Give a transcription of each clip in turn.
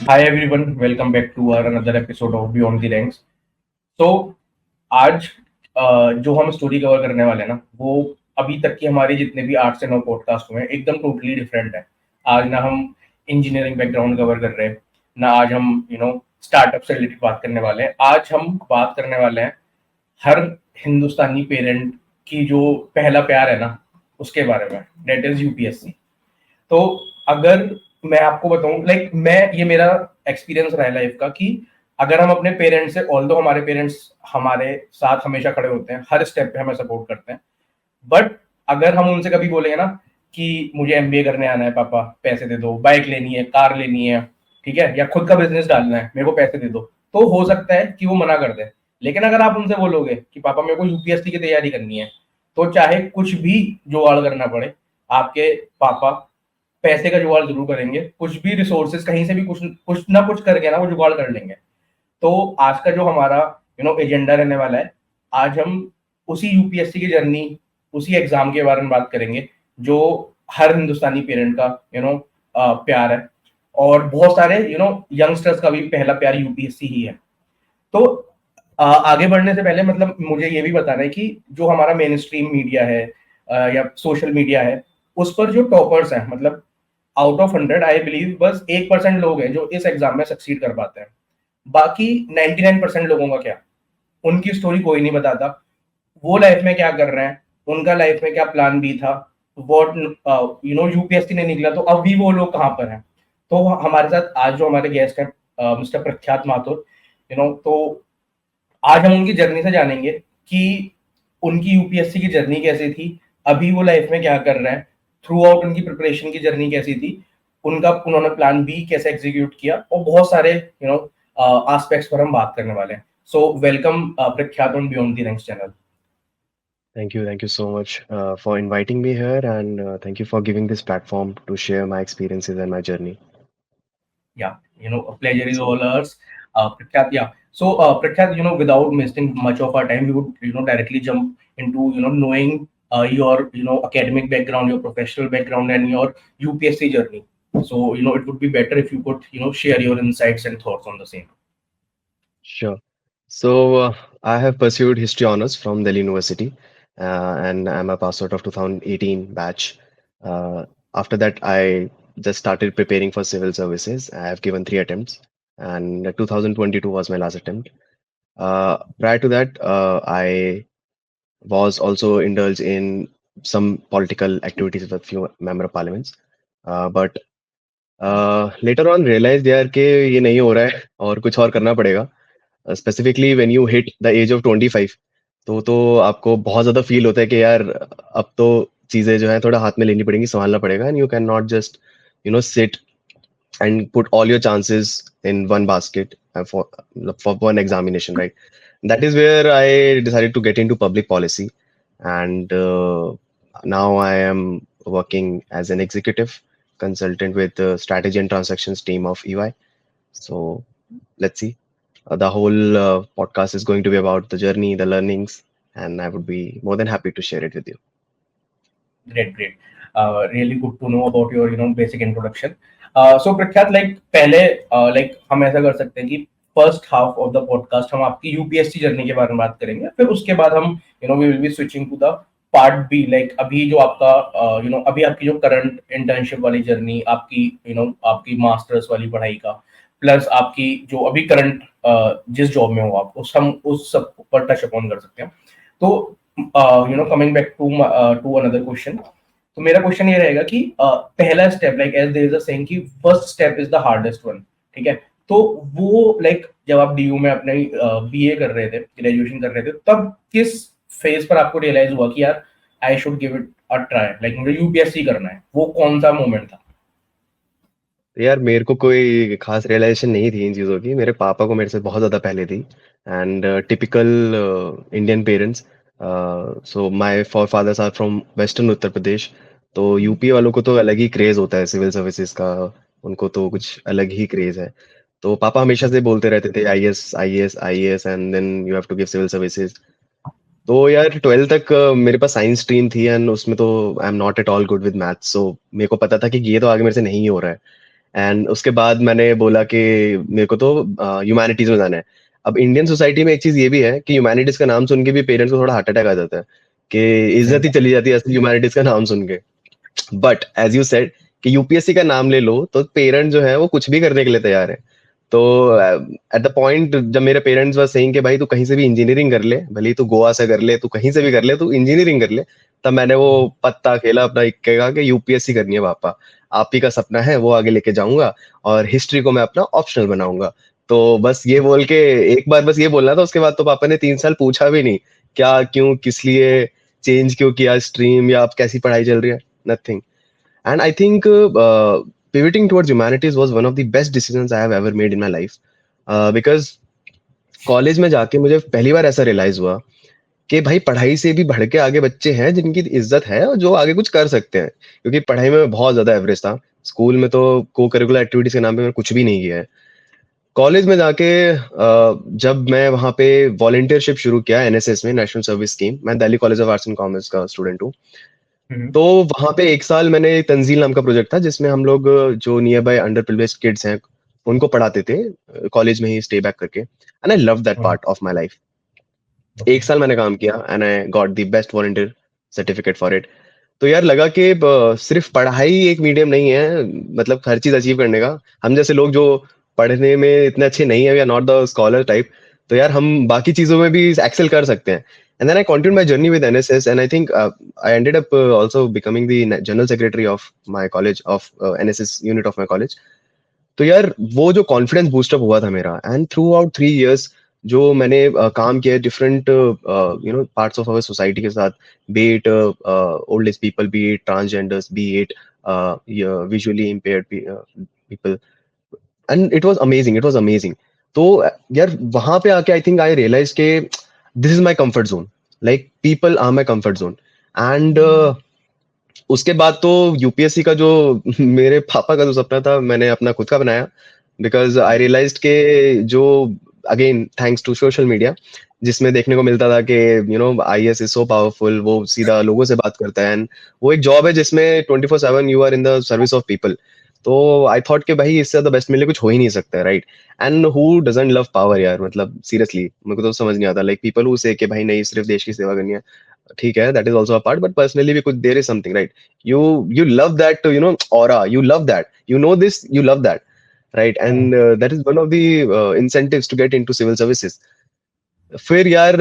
Hi everyone, welcome back to our another episode of Beyond the Ranks. So आज जो हम story cover करने वाले हैं ना, वो अभी तक की हमारे जितने भी 8 से 9 पॉडकास्ट हुए हैं एकदम टोटली डिफरेंट है। आज ना हम इंजीनियरिंग बैकग्राउंड कवर कर रहे हैं, ना आज हम स्टार्टअप से रिलेटेड बात करने वाले हैं। आज हम बात करने वाले हैं हर हिंदुस्तानी पेरेंट की जो पहला प्यार है ना, उसके बारे में, डेट इज यूपीएससी। तो अगर मैं आपको बताऊं, मैं ये मेरा एक्सपीरियंस रहा है लाइफ का कि अगर हम अपने पेरेंट्स से, ऑल्दो हमारे पेरेंट्स हमारे साथ हमेशा खड़े होते हैं, हर स्टेप पे हमें सपोर्ट करते हैं, बट अगर हम उनसे कभी बोलेंगे ना कि मुझे एमबीए करने आना है पापा, पैसे दे दो, बाइक लेनी है, कार लेनी है, ठीक है, या खुद का बिजनेस डालना है, मेरे को पैसे दे दो, तो हो सकता है कि वो मना कर दे। लेकिन अगर आप उनसे बोलोगे कि पापा मेरे को यूपीएससी की तैयारी करनी है, तो चाहे कुछ भी जुगाड़ करना पड़े, आपके पापा पैसे का जुगाड़ जरूर करेंगे। कुछ भी रिसोर्सेज कहीं से भी कुछ कुछ ना कुछ करके ना वो जुगाड़ कर लेंगे। तो आज का जो हमारा एजेंडा रहने वाला है, आज हम उसी यूपीएससी की जर्नी, उसी एग्जाम के बारे में बात करेंगे जो हर हिंदुस्तानी पेरेंट का प्यार है, और बहुत सारे यंगस्टर्स का भी पहला प्यार यूपीएससी ही है। तो आगे बढ़ने से पहले मतलब मुझे ये भी बताना है कि जो हमारा मेन स्ट्रीम मीडिया है या सोशल मीडिया है, उस पर जो टॉपर्स हैं, मतलब आउट ऑफ 100 आई बिलीव बस 1% लोग हैं जो इस एग्जाम में सक्सीड कर पाते हैं। बाकी 99% लोगों का क्या, उनकी स्टोरी कोई नहीं बताता। वो लाइफ में क्या कर रहे हैं, उनका लाइफ में क्या प्लान बी था, वॉट यूपीएससी ने निकला तो अभी वो लोग कहाँ पर हैं। तो हमारे साथ आज जो हमारे गेस्ट हैं मिस्टर प्रख्यात माथुर, तो आज हम उनकी जर्नी से जानेंगे कि उनकी यूपीएससी की जर्नी कैसी थी, अभी वो लाइफ में क्या कर रहे हैं, थ्रू आउट उनकी प्रिपरेशन की जर्नी कैसी थी, उनका उन्होंने प्लान बी कैसे एग्जीक्यूट किया, और बहुत सारे एस्पेक्ट्स पर हम बात करने वाले हैं। सो वेलकम प्रख्यात on beyond the ranks channel. Thank you so much for inviting me here, and thank you for giving this platform to share my experiences and my journey. Yeah, a pleasure is So, all ours. Prakhyath, yeah. So, Prakhyath, without wasting much of our time, we would, directly jump into, knowing your, academic background, your professional background, and your UPSC journey. So, it would be better if you could, share your insights and thoughts on the same. sure. So, I have pursued history honors from Delhi University, and I'm a pass out of 2018 batch. Uh, After that, I just started preparing for civil services. I have given 3 attempts, and 2022 was my last attempt. Prior to that, I was also indulged in some political activities with few member of parliaments. But later on realized यार कि ये नहीं हो रहा है और कुछ और करना पड़ेगा. Specifically when you hit the age of 25, तो आपको बहुत ज़्यादा फील होता है कि यार अब तो चीज़ें जो है थोड़ा हाथ में लेनी पड़ेंगी, संभालना पड़ेगा, and you cannot just sit and put all your chances in one basket for one examination, right? That is where I decided to get into public policy, and now I am working as an executive consultant with the strategy and transactions team of EY. So let's see. The whole podcast is going to be about the journey, the learnings, and I would be more than happy to share it with you. Great, great. Really good to know about your, basic introduction. So प्रख्यात, पहले हम ऐसा कर सकते हैं कि first half of the podcast हम आपकी यूपीएससी जर्नी के बारे में बात करेंगे, फिर उसके बाद हम we will be switching to the part B, अभी जो आपका अभी आपकी जो करंट इंटर्नशिप वाली जर्नी, आपकी आपकी मास्टर्स वाली पढ़ाई का, प्लस आपकी जो अभी करंट जिस जॉब में हो आप, उस सब पर टच अपॉन कर सकते हैं। तो coming back to another question, तो मेरा क्वेश्चन ये रहेगा कि पहला step, as there is a saying कि first step is the hardest one, ठीक है। तो वो जब आप डीयू में अपने बीए कर रहे थे, ग्रेजुएशन कर रहे थे, तब किस फेज पर आपको रियलाइज हुआ कि यार I should give it a try, मुझे यूपीएससी करना है, वो कौन सा मोमेंट था? यार मेरे को कोई खास रियलाइजेशन नहीं थी इन चीज़ों की, मेरे पापा को मेरे से बहुत ज़्यादा पहले थी. And typical Indian parents, so my fathers are from western Uttar Pradesh. तो यूपी वालों को तो अलग ही क्रेज होता है सिविल सर्विसेज का, उनको तो कुछ अलग ही क्रेज है. तो पापा हमेशा से बोलते रहते थे IAS IAS IAS and then you have to give civil services. तो यार 12 तक मेरे पास साइंस स्ट्रीम थी, एंड उसमें तो I am not at all good with maths, so मेरे को पता था कि ये तो आगे मेरे से नहीं हो रहा है. एंड उसके बाद मैंने बोला कि मेरे को तो ह्यूमैनिटीज में जाना है। अब इंडियन सोसाइटी में एक चीज ये भी है कि ह्यूमैनिटीज का नाम सुन के भी पेरेंट्स को थोड़ा हार्ट अटैक आ जाता है कि सही इज्जत ही बात। चली जाती है ऐसे ह्यूमैनिटीज का नाम सुन के। बट एज यू सेड कि यूपीएससी का नाम ले लो तो पेरेंट जो है वो कुछ भी करने के लिए तैयार है। तो एट द पॉइंट जब मेरे पेरेंट्स वर सेइंग कि भाई तू कहीं से भी इंजीनियरिंग कर ले, भले ही तू गोवा से कर ले, तू कहीं से भी कर ले, तू इंजीनियरिंग कर ले, तब मैंने वो पत्ता खेला अपना इक्के का कि यूपीएससी करनी है पापा, आप ही का सपना है, वो आगे लेके जाऊंगा और हिस्ट्री को मैं अपना ऑप्शनल बनाऊंगा। तो बस ये बोल के एक बार बस ये बोलना था, उसके बाद तो पापा ने 3 साल पूछा भी नहीं क्या क्यों किस लिए चेंज क्यों किया स्ट्रीम या आप कैसी पढ़ाई चल रही है, nothing. And I think pivoting towards humanities was one of the best decisions I have ever made in my life. Because college में जाके मुझे पहली बार ऐसा रियलाइज हुआ कि भाई पढ़ाई से भी बढ़ के आगे बच्चे हैं जिनकी इज्जत है और जो आगे कुछ कर सकते हैं, क्योंकि पढ़ाई में मैं बहुत ज्यादा एवरेज था। स्कूल में तो को करिकुलर एक्टिविटीज के नाम पे मैंने कुछ भी नहीं किया है। कॉलेज में जाके जब मैं वहाँ पे वॉलंटियरशिप शुरू किया एनएसएस में, नेशनल सर्विस स्कीम, मैं Delhi college of arts and commerce का स्टूडेंट हूँ। हम्म। तो वहां पे 1 साल मैंने तंजील नाम का प्रोजेक्ट था जिसमें हम लोग जो near by under privileged kids हैं उनको पढ़ाते थे कॉलेज में ही स्टे बैक करके, and I love that part of my life. Okay. 1 साल मैंने काम किया and I got the best volunteer certificate for it. तो यार लगा कि सिर्फ पढ़ाई एक मीडियम नहीं है, मतलब हर चीज अचीव करने का। हम जैसे लोग जो पढ़ने में इतने अच्छे नहीं है, we are not the scholar type, तो यार हम बाकी चीजों में भी एक्सेल कर सकते हैं। And then I continued my journey with NSS, and I think I ended up also becoming the general secretary of my college, of NSS unit of my college. तो यार वो जो कॉन्फिडेंस बूस्टअप हुआ था मेरा, एंड थ्रू आउट 3 years जो मैंने काम किया different parts of our society के साथ, be it old age people, be it transgenders, be it visually impaired people, and it was amazing, it was amazing. तो यार वहां पे आके आई थिंक आई रियलाइज के this is my comfort zone, like people are my comfort zone. And उसके बाद तो UPSC का जो मेरे पापा का जो सपना था मैंने अपना खुद का बनाया, बिकॉज आई रियलाइज्ड के जो again thanks to social media, जिसमें देखने को मिलता था कि आईएएस इज सो पावरफुल, वो सीधा लोगों से बात करता है, एंड वो एक जॉब है जिसमें 24/7 you are in the service of people. तो आई थॉट कि भाई इससे ज्यादा बेस्ट मिले कुछ हो ही नहीं सकता, right? And who doesn't love power यार, मतलब सीरियसली मेरे को तो समझ नहीं आता, लाइक पीपल हु से कि भाई नहीं सिर्फ देश की सेवा करनी है, ठीक है, that is also a part, but personally भी कुछ there is something, right? You love that aura, you love that, this, you love that, right? And that is one of the incentives to get into civil services. फिर यार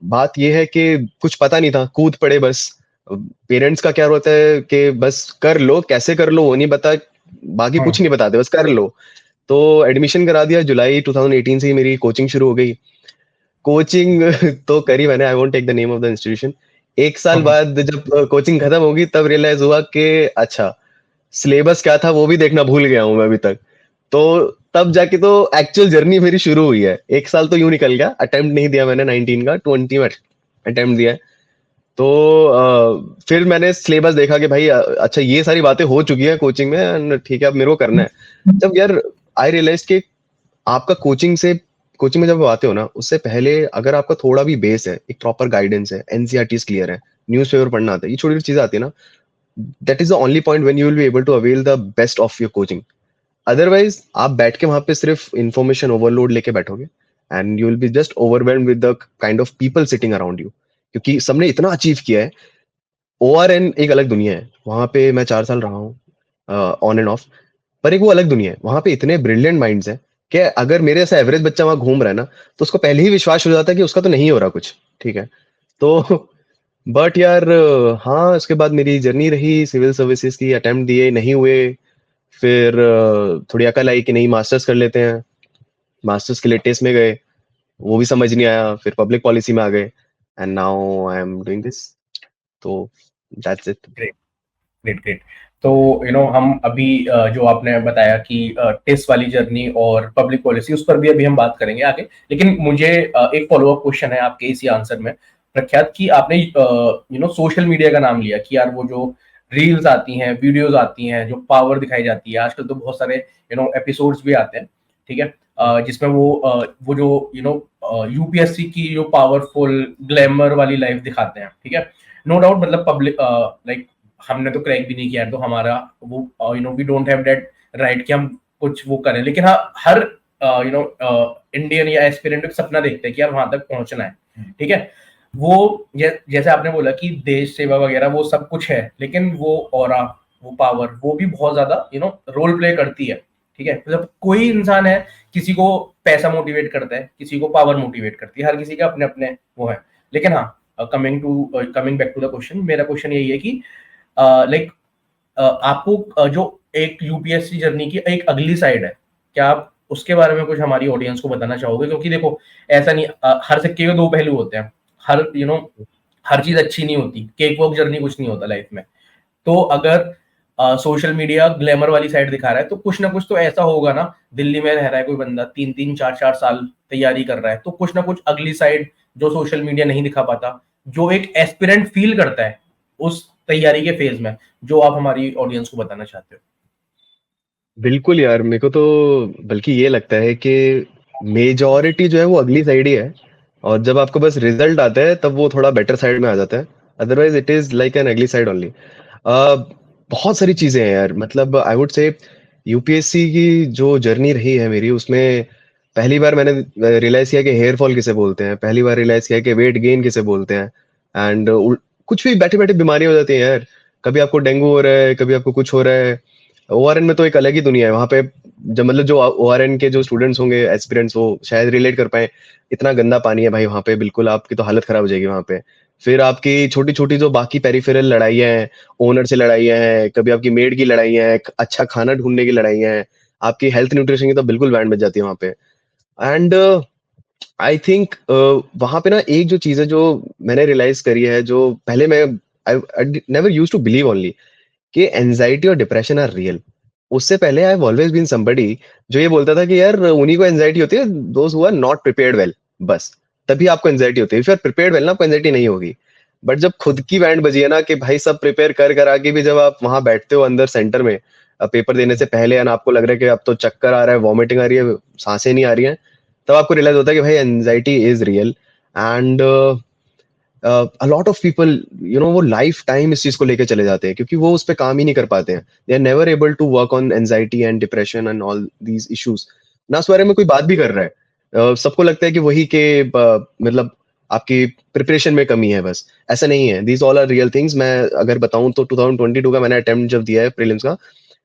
बात ये है कि कुछ पता नहीं था, कूद पड़े बस। पेरेंट्स का क्या होता है कि बस कर लो, कैसे कर लो वो नहीं बता, बाकी कुछ नहीं बताते, बस कर लो। तो एडमिशन करा दिया, जुलाई 2018 से ही मेरी कोचिंग शुरू हो गई। कोचिंग तो करी मैंने, I won't take the name of the institution. 1 साल बाद जब कोचिंग खत्म होगी तब रियलाइज हुआ कि अच्छा सिलेबस क्या था वो भी देखना भूल गया हूँ मैं अभी तक। तो तब जाके तो एक्चुअल जर्नी मेरी शुरू हुई है। 1 साल तो यूं निकल गया, अटेम्प्ट नहीं दिया मैंने 19 का, 20 में अटेम्प्ट दिया है। तो फिर मैंने सिलेबस देखा कि भाई अच्छा ये सारी बातें हो चुकी है कोचिंग में, and ठीक है अब मेरे को करना है। जब यार आई रियलाइज कि आपका कोचिंग में जब आप आते हो ना, उससे पहले अगर आपका थोड़ा भी बेस है, एक प्रॉपर गाइडेंस है, एनसीईआरटीज क्लियर है, न्यूज़पेपर पढ़ना आता है, ये छोटी छोटी चीजें आती है ना, that is the only point when you will be able to avail the best of your coaching. Otherwise आप बैठ के वहां पे सिर्फ इंफॉर्मेशन ओवरलोड लेके बैठोगे, and you will be just overwhelmed with the kind of people sitting around you, क्योंकि सबने इतना अचीव किया है। ओआरएन एक अलग दुनिया है, वहां पे मैं 4 साल रहा हूँ ऑन एंड ऑफ, पर एक वो अलग दुनिया है, वहां पे इतने ब्रिलियंट माइंड्स हैं कि अगर मेरे ऐसा एवरेज बच्चा वहां घूम रहा है ना, तो उसको पहले ही विश्वास हो जाता है कि उसका तो नहीं हो रहा कुछ, ठीक है? तो बट यार हाँ, उसके बाद मेरी जर्नी रही सिविल सर्विसेज की, अटेम्प्ट दिए नहीं हुए, फिर थोड़ी अकल आई कि नहीं मास्टर्स कर लेते हैं, मास्टर्स के लिए टेस्ट में गए, वो भी समझ नहीं आया, फिर पब्लिक पॉलिसी में आ गए, and now I am doing this. तो that's it. Great, great, great. तो हम अभी जो आपने बताया कि टेस्ट वाली जर्नी और पब्लिक पॉलिसी, उस पर भी अभी हम बात करेंगे आगे। लेकिन मुझे एक फॉलोअप क्वेश्चन है आपके इसी आंसर में, प्रख्यात, कि आपने सोशल मीडिया का नाम लिया कि यार वो जो रील्स आती हैं, वीडियोस आती हैं, जो पावर दिखाई जाती है आजकल, तो बहुत सारे एपिसोड्स भी आते हैं, ठीक है, जिसमें वो जो यूपीएससी की जो पावरफुल ग्लैमर वाली लाइफ दिखाते हैं, ठीक है। नो डाउट, मतलब पब्लिक लाइक हमने तो क्रैक भी नहीं किया, तो हमारा वो we don't have that right, कि हम कुछ वो करें, लेकिन हाँ हर इंडियन या एस्पिरेंट एक सपना देखते हैं कि यार वहां तक पहुंचना है, ठीक है। वो जैसे आपने बोला कि देश सेवा वगैरह वो सब कुछ है, लेकिन वो ऑरा, वो पावर, वो भी बहुत ज्यादा रोल प्ले करती है, ठीक है। मतलब कोई इंसान है, किसी को पैसा मोटिवेट करता है, किसी को पावर मोटिवेट करती है, हर किसी के अपने अपने वो है। लेकिन हाँ, coming back to the question, मेरा क्वेश्चन यही है कि लाइक आपको जो एक यूपीएससी जर्नी की एक अगली साइड है, क्या आप उसके बारे में कुछ हमारी ऑडियंस को बताना चाहोगे? क्योंकि देखो, ऐसा नहीं, हर सिक्के के दो पहलू होते हैं, हर हर चीज अच्छी नहीं होती, केक वॉक जर्नी कुछ नहीं होता लाइफ में। तो अगर सोशल मीडिया ग्लैमर वाली साइड दिखा रहा है, तो कुछ ना कुछ तो ऐसा होगा ना। दिल्ली में रह रहा है कोई बंदा, 3-3 4-4 साल तैयारी कर रहा है, तो कुछ ना कुछ अगली साइड जो सोशल मीडिया नहीं दिखा पाता, जो एक एस्पिरेंट फील करता है उस तैयारी के फेज में, जो आप हमारी ऑडियंस को बताना चाहते हो। बिल्कुल यार, मेरे को तो बल्कि ये लगता है कि मेजॉरिटी जो है वो अगली साइड ही है, और जब आपको बस रिजल्ट आता है तब वो थोड़ा बेटर साइड में आ जाता है। Otherwise it is like an अगली साइड ओनली। बहुत सारी चीजें हैं यार, मतलब आई वुड से यूपीएससी की जो जर्नी रही है मेरी, उसमें पहली बार मैंने रियलाइज किया कि हेयर फॉल किसे बोलते हैं, पहली बार रियलाइज किया कि वेट गेन किसे बोलते हैं। एंड कुछ भी बैठे बैठे बीमारी हो जाती है यार, कभी आपको डेंगू हो रहा है, कभी आपको कुछ हो रहा है। ओआरएन में तो एक अलग ही दुनिया है वहां पे। जब मतलब जो ओआरएन के जो स्टूडेंट्स होंगे, एस्पिरेंट्स, वो शायद रिलेट कर पाए। इतना गंदा पानी है भाई वहां पे, बिल्कुल आपकी तो हालत खराब हो जाएगी वहां पे। फिर आपकी छोटी छोटी जो बाकी पेरिफेरल लड़ाइयाँ हैं, ओनर से लड़ाइयाँ हैं, कभी आपकी मेड की लड़ाइयाँ हैं, अच्छा खाना ढूंढने की लड़ाइयाँ हैं, आपकी हेल्थ न्यूट्रिशन की तो बिल्कुल बैंड बज जाती है वहां पे। एंड आई थिंक वहां पे ना एक जो चीज है जो मैंने रियलाइज करी है, जो पहले मैं I never use to believe only, कि एंजाइटी और डिप्रेशन आर रियल। उससे पहले I have always been somebody जो ये बोलता था कि यार उन्हीं को एंजाइटी होती है, those who are not prepared well, बस तभी आपको एंजाइटी होती है। If you are prepared well ना, आपको एंजाइटी नहीं होगी। बट जब खुद की बैंड बजी है ना, कि भाई सब प्रिपेयर कर कर आके भी जब आप वहां बैठते हो अंदर सेंटर में, पेपर देने से पहले, और आपको लग रहा है कि अब तो चक्कर आ रहा है, वॉमिटिंग आ रही है, सांसें नहीं आ रही हैं, तब आपको रियलाइज होता है कि भाई anxiety is real. And a lot of people, वो लाइफ टाइम इस चीज को लेके चले जाते हैं, क्योंकि वो उस पर काम ही नहीं कर पाते हैं। They are never able to work on anxiety and depression and all these issues. ना उस बारे में कोई बात भी कर रहा है। सबको लगता है कि वही के मतलब आपकी प्रिपरेशन में कमी है, बस ऐसा नहीं है। These all are real things. मैं अगर बताऊं तो 2022 का मैंने अटेम्प्ट जब दिया है प्रीलिम्स का,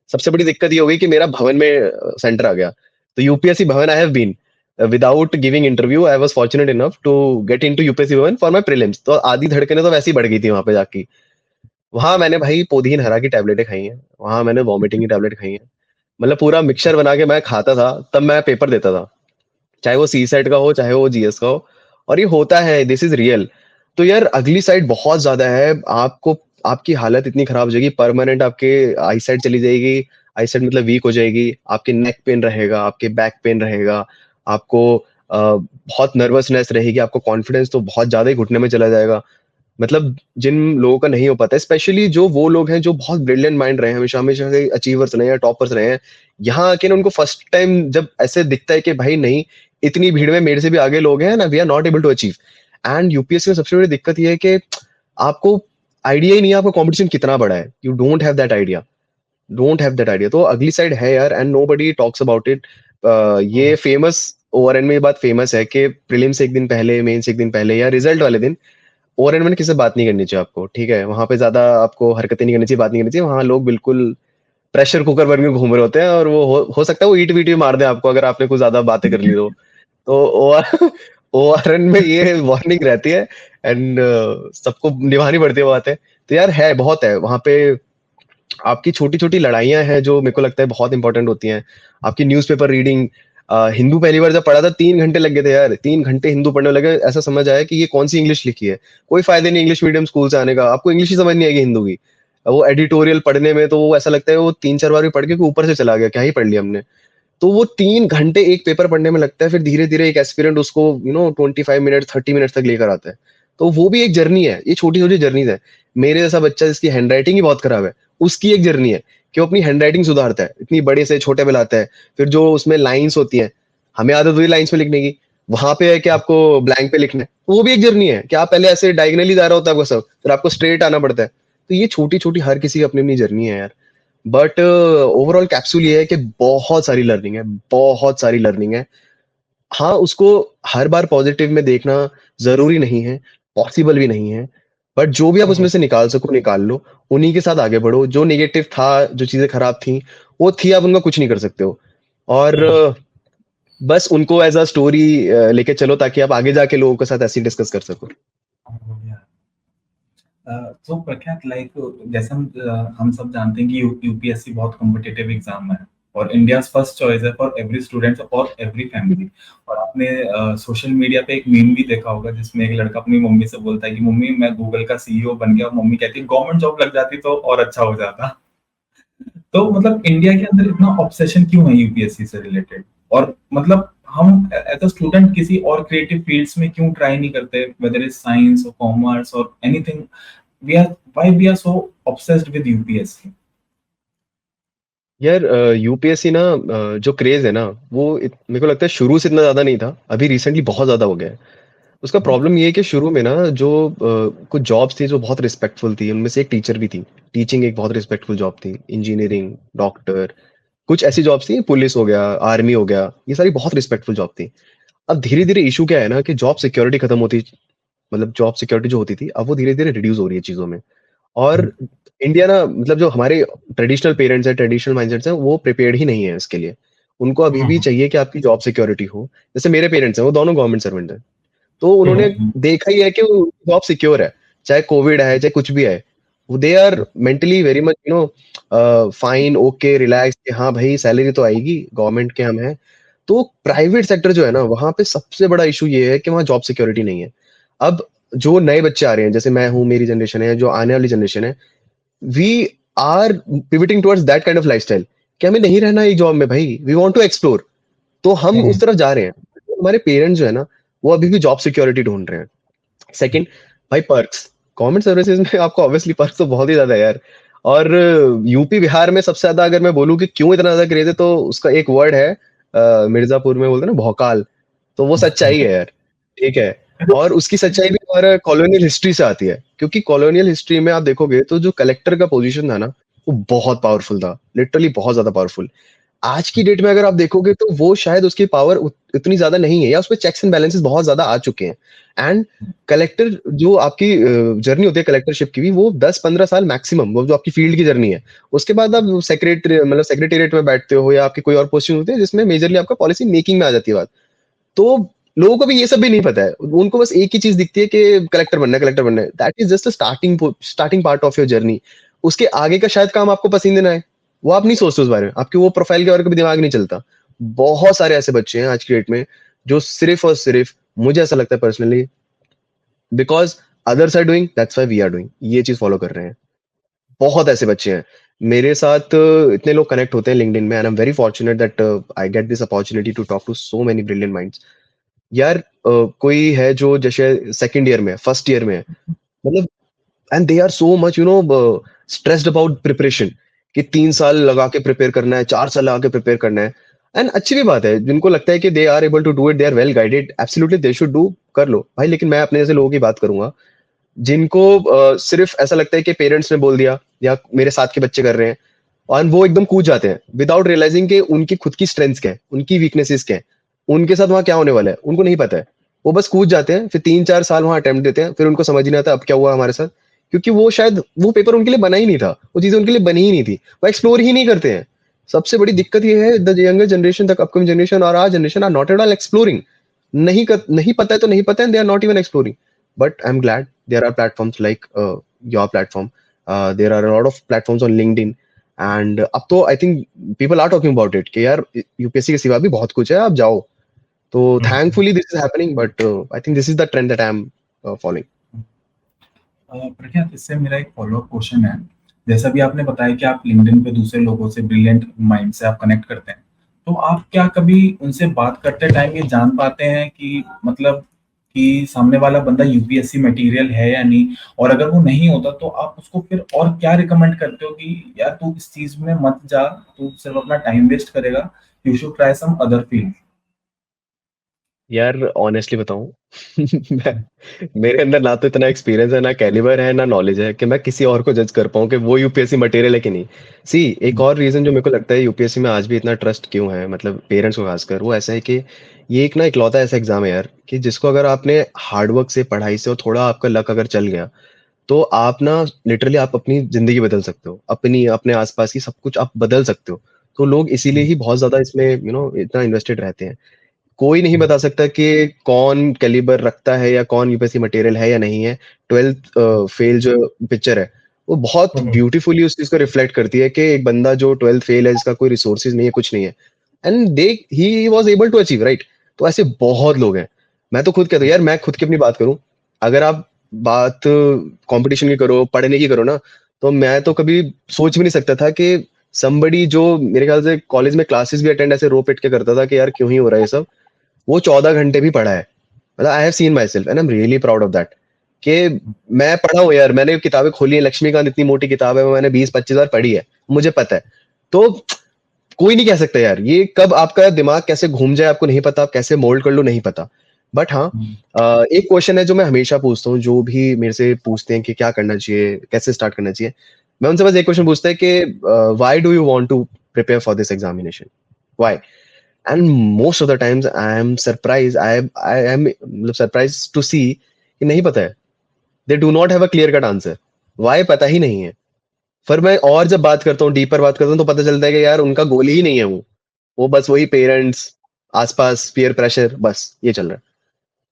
सबसे बड़ी दिक्कत ये हो गई कि मेरा भवन में सेंटर आ गया। तो UPSC Bhavan I have been, without giving interview I was fortunate enough to get into UPSC Bhavan for my prelims. तो आधी धड़कने तो वैसे ही बढ़ गई थी वहां पे जाके। वहां मैंने भाई पोदीन हरा की टैबलेटें खाई हैं, वहां मैंने वॉमिटिंग की टैबलेट खाई है। मतलब पूरा मिक्सचर बना के मैं खाता था, तब मैं पेपर देता था, चाहे वो सी सेट का हो, चाहे वो जीएस का हो। और ये होता है, दिस इज रियल। तो यार अगली साइड बहुत ज्यादा है। आपको आपकी हालत इतनी खराब हो जाएगी, परमानेंट आपके आई साइड चली जाएगी। आई साइड मतलब वीक हो जाएगी, आपके नेक पेन रहेगा, आपके बैक पेन रहेगा, आपको बहुत नर्वसनेस रहेगी, आपको कॉन्फिडेंस तो बहुत ज्यादा ही घुटने में चला जाएगा। मतलब जिन लोगों का नहीं हो पाता, स्पेशली जो वो लोग हैं जो बहुत ब्रिलियंट माइंड रहे हैं, हमेशा हमेशा से अचीवर्स रहे हैं, टॉपर्स रहे हैं, यहाँ आके ना उनको फर्स्ट टाइम जब ऐसे दिखता है कि भाई नहीं, इतनी भीड़ में मेरे से भी आगे लोग हैं ना, we are not able to achieve. And UPSC में सबसे बड़ी दिक्कत ये है कि आपको आइडिया ही नहीं है आपका कंपटीशन कितना बड़ा है। You don't have that idea, don't have that idea. तो अगली साइड है यार, and nobody talks about it. ये फेमस, ओआरएन में ये बात फेमस है कि प्रीलिम से एक दिन पहले, मेन से एक दिन पहले, या रिजल्ट वाले दिन ओआरएन में किसी से बात नहीं करनी चाहिए आपको, ठीक है। वहां पे ज्यादा आपको हरकतें नहीं करनी चाहिए, बात नहीं करनी चाहिए। वहां लोग बिल्कुल प्रेशर कुकर बन के घूम रहे होते हैं, और वो हो सकता है वो ईट वीट भी मार दे आपको अगर आपने कुछ ज्यादा बातें कर ली तो ओआरएन में ये वार्निंग रहती है। एंड सबको निभानी पड़ती है वो बातें। तो यार है, बहुत है वहां पे। आपकी छोटी छोटी लड़ाइयां हैं जो मेरे को लगता है बहुत इंपॉर्टेंट होती हैं। आपकी न्यूज़पेपर रीडिंग, हिंदू पहली बार जब पढ़ा था 3 घंटे लग गए थे यार, 3 घंटे हिंदू पढ़ने लगे। ऐसा समझ आया कि ये कौन सी इंग्लिश लिखी है। कोई फायदा नहीं इंग्लिश मीडियम स्कूल से आने का, आपको इंग्लिश ही समझ नहीं आएगी हिंदू की। वो एडिटोरियल पढ़ने में तो वो ऐसा लगता है वो 3-4 बार भी पढ़ के ऊपर से चला गया, क्या ही पढ़ लिया हमने। तो वो 3 घंटे एक पेपर पढ़ने में लगता है, फिर धीरे धीरे एक एस्पिरेंट उसको 25 मिनट 30 मिनट तक लेकर आता है। तो वो भी एक जर्नी है, ये छोटी छोटी जर्नीज है। मेरे जैसा बच्चा जिसकी हैंड राइटिंग ही बहुत खराब है, उसकी एक जर्नी है कि वो अपनी हैंड राइटिंग सुधारता है, इतनी बड़े से छोटे में लाता है। फिर जो उसमें लाइन्स होती हैं, हमें आदत हुई लाइन्स में लिखने की, वहां पे है कि आपको ब्लैंक पे लिखना है। तो वो भी एक जर्नी है कि आप पहले ऐसे डायगनली जा रहा होता है आपको सब, फिर आपको स्ट्रेट आना पड़ता है। तो ये छोटी छोटी हर किसी की अपनी अपनी जर्नी है यार। बट ओवरऑल कैप्सूल ये है कि बहुत सारी लर्निंग है, बहुत सारी लर्निंग है। हाँ, उसको हर बार पॉजिटिव में देखना जरूरी नहीं है, पॉसिबल भी नहीं है, बट जो भी आप उसमें हम्म, से निकाल सको निकाल लो, उन्हीं के साथ आगे बढ़ो। जो नेगेटिव था, जो चीजें खराब थी, वो थी, आप उनका कुछ नहीं कर सकते हो। और हम्म, बस उनको एज अ स्टोरी लेके चलो, ताकि आप आगे जाके लोगों के साथ ऐसे डिस्कस कर सको। बढ़िया। तो प्रख्यात लाइक जैसे हम सब जानते हैं कि यूपीएससी बहुत कॉम्पिटिटिव एग्जाम है और इंडिया फर्स्ट चॉइस है फॉर एवरी स्टूडेंट और एवरी फैमिली। और आपने सोशल मीडिया पे एक मीम भी देखा होगा जिसमें एक लड़का अपनी मम्मी से बोलता है कि मम्मी मैं गूगल का सीईओ बन गया, और मम्मी कहती है गवर्नमेंट जॉब लग जाती तो और अच्छा हो जाता। तो मतलब इंडिया के अंदर इतना ऑब्सेशन क्यों है यूपीएससी से रिलेटेड? और मतलब हम एज अ स्टूडेंट किसी और क्रिएटिव फील्ड्स में क्यों ट्राई नहीं करते, वेदर इज साइंस और कॉमर्स और anything? we are why we are so obsessed with UPSC? यार यूपीएससी ना, जो क्रेज है ना, वो मेरे को लगता है शुरू से इतना ज्यादा नहीं था, अभी रिसेंटली बहुत ज्यादा हो गया है। उसका प्रॉब्लम ये है कि शुरू में ना जो कुछ जॉब्स थी जो बहुत रिस्पेक्टफुल थी, उनमें से एक टीचर भी थी। टीचिंग एक बहुत रिस्पेक्टफुल जॉब थी। इंजीनियरिंग, डॉक्टर, कुछ ऐसी जॉब्स थी, पुलिस हो गया, आर्मी हो गया, ये सारी बहुत रिस्पेक्टफुल जॉब थी। अब धीरे धीरे इशू क्या है ना कि जॉब सिक्योरिटी खत्म होती, मतलब जॉब सिक्योरिटी जो होती थी, अब वो धीरे धीरे रिड्यूस हो रही है चीजों में। और इंडिया ना, मतलब जो हमारे ट्रेडिशनल पेरेंट्स हैं, ट्रेडिशनल माइंडसेट्स हैं, वो प्रिपेयर्ड ही नहीं है इसके लिए। उनको अभी भी चाहिए कि आपकी जॉब सिक्योरिटी हो। जैसे मेरे पेरेंट्स हैं, वो दोनों गवर्नमेंट सर्वेंट हैं, तो उन्होंने देखा ही है कि जॉब सिक्योर है, चाहे कोविड है, चाहे कुछ भी है। They are mentally very much fine, okay, relax, कि हाँ भाई सैलरी तो आएगी, गवर्नमेंट के हम हैं। तो प्राइवेट सेक्टर जो है ना, वहां पे सबसे बड़ा इशू ये है कि वहाँ जॉब सिक्योरिटी नहीं है। अब जो नए बच्चे आ रहे हैं, जैसे मैं हूँ, मेरी जनरेशन है, जो आने वाली जनरेशन है, we are pivoting towards that kind of lifestyle, कि हमें नहीं रहना एक जॉब में भाई, वी वांट टू एक्सप्लोर। तो हम उस तरफ जा रहे हैं। हमारे पेरेंट्स जो है ना, वो अभी भी जॉब सिक्योरिटी ढूंढ रहे हैं। सेकंड, भाई पर्क्स, गवर्नमेंट सर्विसेज में आपको ऑब्वियसली पर्क्स तो बहुत ही ज्यादा है यार। और यूपी बिहार में सबसे ज्यादा, अगर मैं बोलूँ कि क्यों इतना ज्यादा क्रेज है, तो उसका एक वर्ड है, मिर्जापुर में बोलते हैं ना, भौकाल। तो वो सच्चाई है यार, ठीक है। और उसकी सच्चाई भी हमारा कॉलोनियल हिस्ट्री से आती है, क्योंकि कॉलोनियल हिस्ट्री में आप देखोगे तो जो कलेक्टर का पोजीशन था ना, वो बहुत पावरफुल था, लिटरली बहुत ज्यादा पावरफुल। आज की डेट में अगर आप देखोगे तो वो शायद उसकी पावर इतनी ज्यादा नहीं है, या उसमें चेक्स एंड बैलेंसेस बहुत ज्यादा आ चुके हैं। एंड कलेक्टर, जो आपकी जर्नी होती है कलेक्टरशिप की भी, वो 10-15 साल मैक्सिमम, वो जो आपकी फील्ड की जर्नी है। उसके बाद आप सेक्रेटरी, मतलब सेक्रेटेरिएट में बैठते हो, या आपकी कोई और पोस्टिंग होती है जिसमें मेजरली आपका पॉलिसी मेकिंग में आ जाती है बात। तो लोगों को भी ये सब भी नहीं पता है, उनको बस एक ही चीज दिखती है कि कलेक्टर बनना है, कलेक्टर बनना है। That is just starting part of your journey. उसके आगे का शायद काम आपको पसंद ना है, वो आप नहीं सोचते उस बारे में, आपकी वो प्रोफाइल के बारे में कभी दिमाग नहीं चलता। बहुत सारे ऐसे बच्चे हैं आज की डेट में, जो सिर्फ और सिर्फ, मुझे ऐसा लगता है personally, because others are doing, that's why we are doing, ये चीज फॉलो कर रहे हैं। बहुत ऐसे बच्चे हैं मेरे साथ। इतने लोग कनेक्ट होते हैं लिंक्डइन में, and I am very fortunate that I get this opportunity to talk to so many brilliant minds. यार कोई है जो जैसे सेकंड ईयर में, फर्स्ट ईयर में है, मतलब, and they are so much stressed about preparation, कि 3 साल लगा के प्रिपेयर करना है, 4 साल लगा के प्रिपेयर करना है। एंड अच्छी भी बात है, जिनको लगता है कि they are able to do it, they are well guided, absolutely they should do, कर लो भाई। लेकिन मैं अपने जैसे लोगों की बात करूंगा, जिनको सिर्फ ऐसा लगता है कि पेरेंट्स ने बोल दिया, या मेरे साथ के बच्चे कर रहे हैं, और वो एकदम कूद जाते हैं विदाउट रियलाइजिंग कि उनकी खुद की स्ट्रेंथ्स क्या है, उनकी वीकनेसेस क्या है, उनके साथ वहां क्या होने वाला है, उनको नहीं पता है। वो बस कूद जाते हैं, फिर 3-4 साल वहां अटेम्प्ट देते हैं, फिर उनको समझ ही नहीं आता अब क्या हुआ हमारे साथ। क्योंकि वो शायद वो पेपर उनके लिए बना ही नहीं था, वो चीजें उनके लिए बनी ही नहीं थी, वो एक्सप्लोर ही नहीं करते हैं। सबसे बड़ी दिक्कत ये है, the younger generation, the upcoming generation और our generation are not at all exploring. नहीं पता है तो नहीं पता है, they are not even exploring. But I am glad there are platforms like your platform. There are a lot of platforms on LinkedIn, and अब तो I think people are talking about it, कि यार UPSC के सिवा भी बहुत कुछ है, आप जाओ। तो thankfully this is happening, but I think this is the trend that I am following. प्रख्यात, इससे मेरा एक फॉलोअप क्वेश्चन है। जैसा भी आपने बताया कि आप लिंक्डइन पे दूसरे लोगों से, ब्रिलियंट माइंड से आप कनेक्ट करते हैं, तो आप क्या कभी उनसे बात करते टाइम ये जान पाते हैं कि मतलब कि सामने वाला बंदा यूपीएससी मटेरियल है या नहीं? और अगर वो नहीं होता तो आप उसको फिर और क्या रिकमेंड करते हो कि यार तू इस चीज में मत जा, तू सिर्फ अपना टाइम वेस्ट करेगा, you should try some other field? यार ऑनेस्टली बताऊं मेरे अंदर ना तो इतना एक्सपीरियंस है, ना कैलिबर है, ना नॉलेज है कि मैं किसी और को जज कर पाऊं कि वो यूपीएससी मटेरियल है कि नहीं। सी, एक और रीजन जो मेरे को लगता है यूपीएससी में आज भी इतना ट्रस्ट क्यों है, मतलब पेरेंट्स को खासकर, वो ऐसा है कि ये एक ना इकलौता ऐसा एग्जाम है यार कि जिसको अगर आपने हार्डवर्क से, पढ़ाई से और थोड़ा आपका लक अगर चल गया, तो आप ना लिटरली आप अपनी जिंदगी बदल सकते हो, अपनी अपने आसपास की सब कुछ आप बदल सकते हो। तो लोग इसीलिए ही बहुत ज्यादा इसमें इतना इन्वेस्टेड रहते हैं। कोई नहीं बता सकता कि कौन कैलिबर रखता है या कौन यूपीएससी मटेरियल है या नहीं है। 12th फेल जो पिक्चर है, वो बहुत ब्यूटीफुली उस चीज को रिफ्लेक्ट करती है कि एक बंदा जो 12th फेल है, जिसका कोई रिसोर्सेज नहीं है, कुछ नहीं है, and they he was able to achieve, right. तो ऐसे बहुत लोग हैं। मैं तो खुद कहता हूँ यार, मैं खुद की अपनी बात करूं, अगर आप बात कंपटीशन की करो, पढ़ने की करो ना, तो मैं तो कभी सोच भी नहीं सकता था कि somebody जो मेरे ख्याल से कॉलेज में क्लासेस भी अटेंड ऐसे रो पिट के करता था कि यार क्यों ही हो रहा है ये सब, वो 14 घंटे भी पढ़ा है। मतलब I have seen my self and I am really proud of that कि मैं पढ़ा हूँ यार, मैंने किताबें खोली है, लक्ष्मीकांत इतनी मोटी किताब है, वो मैंने 20-25 बार पढ़ी है, मुझे पता है। तो कोई नहीं कह सकता यार, ये कब आपका दिमाग कैसे घूम जाए आपको नहीं पता, आप कैसे मोल्ड कर लो नहीं पता। बट हाँ, एक क्वेश्चन है जो मैं हमेशा पूछता हूँ, जो भी मेरे से पूछते हैं कि क्या करना चाहिए, कैसे स्टार्ट करना चाहिए, मैं उनसे बस एक क्वेश्चन पूछता है कि why do you want to prepare for this examination, why. And most of the times I am surprised, I am मतलब surprised to see कि नहीं पता है। They do not have a clear cut answer. Why पता ही नहीं है। फिर मैं और जब बात करता हूँ, डीपर बात करता हूँ, तो पता चलता है कि यार उनका गोल ही नहीं है वो बस वही पेरेंट्स, आसपास पीयर प्रेशर, बस ये चल रहा है।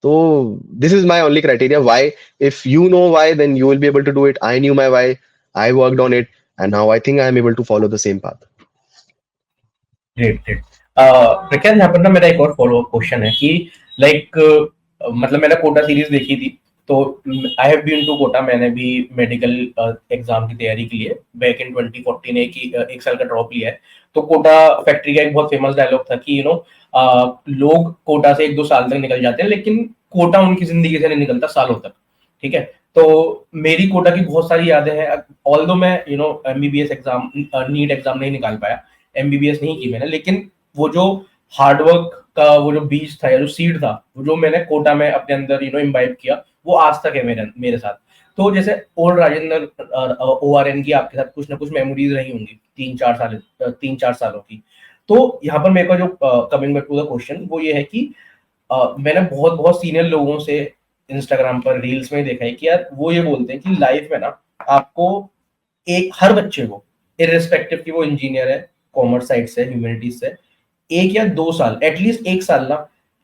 तो this is my only criteria, why. If you know why, then you will be able to do it. I knew my why, I worked on it, and now I think I am able to follow the same path. Great great. Pragyan, यहाँ पर ना मेरा एक और follow up question है कि like मतलब मैंने कोटा सीरीज देखी थी, तो I have been to Kota. मैंने भी मेडिकल एग्जाम की तैयारी के लिए बैक इन 2014 एक साल का ड्रॉप लिया है। तो कोटा फैक्ट्री का एक बहुत फेमस डायलॉग था कि लोग कोटा से 1-2 साल तक निकल जाते हैं, लेकिन कोटा उनकी जिंदगी से नहीं निकलता सालों तक। ठीक है, तो मेरी कोटा की बहुत सारी यादें हैं। ऑल्दो मैं एमबीबीएस एग्जाम, नीट एग्जाम नहीं निकाल पाया, एमबीबीएस नहीं की मैंने, लेकिन वो जो हार्डवर्क का वो जो बीज था या जो सीड था, वो जो मैंने कोटा में अपने अंदर इम्बाइब किया, वो आज तक है मेरे साथ। तो जैसे ओल्ड राजेंद्र ओआरएन की आपके साथ कुछ ना कुछ मेमोरीज रही होंगी 3-4 सालों की। तो यहाँ पर मेरे को जो coming back to the question, वो ये है कि मैंने बहुत बहुत सीनियर लोगों से इंस्टाग्राम पर रील्स में देखा है कि यार वो ये बोलते हैं कि लाइफ में ना आपको हर बच्चे को, इररिस्पेक्टिव कि वो इंजीनियर है, कॉमर्स साइड से, ह्यूमैनिटीज से, 1 या 2 साल, एटलीस्ट 1 साल ना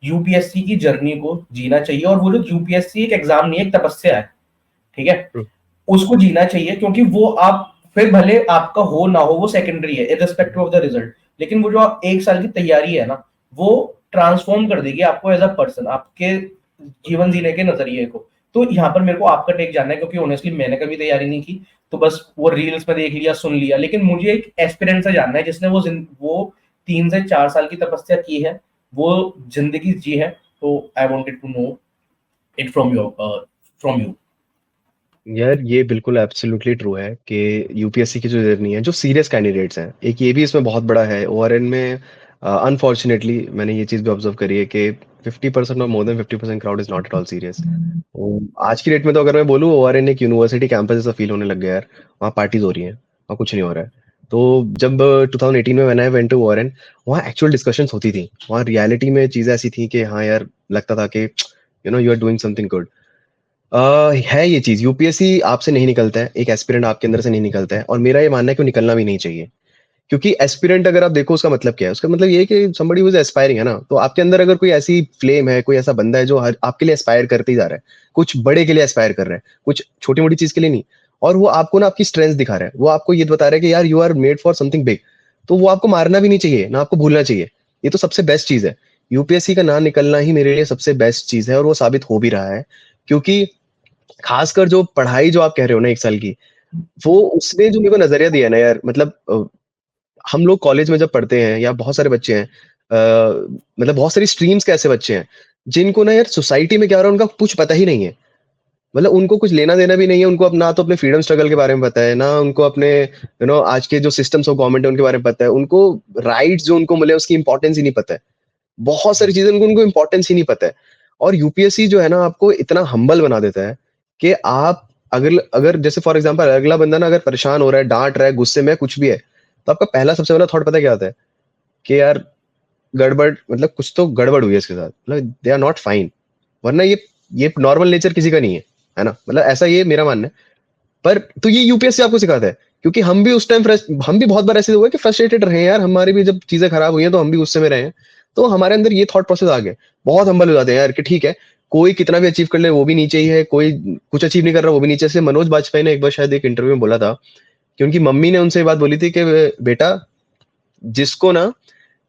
यूपीएससी की जर्नी को जीना चाहिए। और वो जो यूपीएससी एक एग्जाम नहीं है, एक तपस्या है। ठीक है, उसको जीना चाहिए, क्योंकि वो आप फिर भले आपका हो ना हो, वो सेकेंडरी है, इररिस्पेक्टिव ऑफ द रिजल्ट। लेकिन वो जो 1 साल की तैयारी है ना, वो ट्रांसफॉर्म कर देगी आपको एज अ पर्सन, आपके जीवन जीने के नजरिए को। तो यहाँ पर मेरे को आपका टेक जानना है, क्योंकि ऑनेस्टली मैंने कभी तैयारी नहीं की, तो बस वो रील्स में देख लिया, सुन लिया। लेकिन मुझे एक एस्पिरेंट से जानना है जिसने वो 3 से 4 साल की तपस्या की है, वो जिंदगी जी है। तो I wanted to know it from you. यार ये बिल्कुल एब्सोल्युटली ट्रू है कि यूपीएससी की जो जर्नी है, जो सीरियस कैंडिडेट्स हैं, एक ये भी इसमें बहुत बड़ा है। ओआरएन में अनफॉर्चुनेटली मैंने ये चीज़ भी ऑब्जर्व करी है कि 50% और more than 50% crowd is not at all serious. आज की डेट में तो अगर मैं बोलूँ, ओआरएन एक यूनिवर्सिटी कैंपस जैसा फील होने लग गया यार। वहाँ पार्टीज हो रही हैं और कुछ नहीं हो रहा है। तो जब 2018 में when I went to ORN, वहाँ एक्चुअल डिस्कशंस होती थी, वहाँ रियलिटी में चीज़ें ऐसी थी कि हाँ यार, लगता था कि you are doing something good. है ये चीज, यूपीएससी आपसे नहीं निकलता है, एक एस्पिरेंट आपके अंदर से नहीं निकलता है, और मेरा ये मानना है कि वो निकलना भी नहीं चाहिए। क्योंकि एस्पिरेंट अगर आप देखो, उसका मतलब क्या है, उसका मतलब ये है कि somebody who is aspiring है ना। तो आपके अंदर अगर कोई ऐसी फ्लेम है, कोई ऐसा बंदा है जो आपके लिए एस्पायर करते ही जा रहा है, कुछ बड़े के लिए एस्पायर कर रहा है, कुछ छोटी मोटी चीज के लिए नहीं, और वो आपको ना आपकी स्ट्रेंथ दिखा रहा है, वो आपको ये बता रहा है कि यार you are made for something big, तो वो आपको मारना भी नहीं चाहिए, ना आपको भूलना चाहिए। ये तो सबसे बेस्ट चीज है। यूपीएससी का ना निकलना ही मेरे लिए सबसे बेस्ट चीज है, और वो साबित हो भी रहा है। क्योंकि खासकर जो पढ़ाई जो आप कह रहे हो ना 1 साल की, वो उसने जो मेरे को नजरिया दिया ना यार, मतलब हम लोग कॉलेज में जब पढ़ते हैं, या बहुत सारे बच्चे हैं, मतलब बहुत सारी स्ट्रीम्स के ऐसे बच्चे हैं जिनको ना यार सोसाइटी में क्या हो रहा है उनका कुछ पता ही नहीं है। मतलब उनको कुछ लेना देना भी नहीं है, उनको अपना तो अपने फ्रीडम स्ट्रगल के बारे में पता है ना, उनको अपने आज के जो सिस्टम्स ऑफ गवर्नमेंट है उनके बारे में पता है, उनको राइट्स जो उनको मिले उसकी इंपॉर्टेंस ही नहीं पता है। बहुत सारी चीजें उनको इंपॉर्टेंस ही नहीं पता है। और यूपीएससी जो है ना आपको इतना हम्बल बना देता है कि आप अगर अगर जैसे फॉर एग्जांपल अगला बंदा ना अगर परेशान हो रहा है, डांट रहा है, गुस्से में कुछ भी है, तो आपका पहला सबसे पहला थॉट पता क्या आता है कि यार गड़बड़, मतलब कुछ तो गड़बड़ हुई है इसके साथ, मतलब दे आर नॉट फाइन। वरना ये नॉर्मल नेचर किसी का नहीं है ना, मतलब ऐसा ये मेरा मानना है। पर तो ये यूपीएससी आपको सिखाता है, क्योंकि हम भी उस टाइम हम भी बहुत बार ऐसे हुआ कि फ्रस्ट्रेटेड रहे हैं यार, हमारी भी जब चीजें खराब हुई हैं तो हम भी गुस्से में रहे हैं, तो हमारे अंदर ये थॉट प्रोसेस आ गया, बहुत हम्बल हो जाते हैं यार कि ठीक है, कोई कितना भी अचीव कर ले वो भी नीचे ही है, कोई कुछ अचीव नहीं कर रहा वो भी नीचे से। मनोज बाजपेयी ने एक बार शायद एक इंटरव्यू में बोला था कि उनकी मम्मी ने उनसे ये बात बोली थी कि बेटा, जिसको ना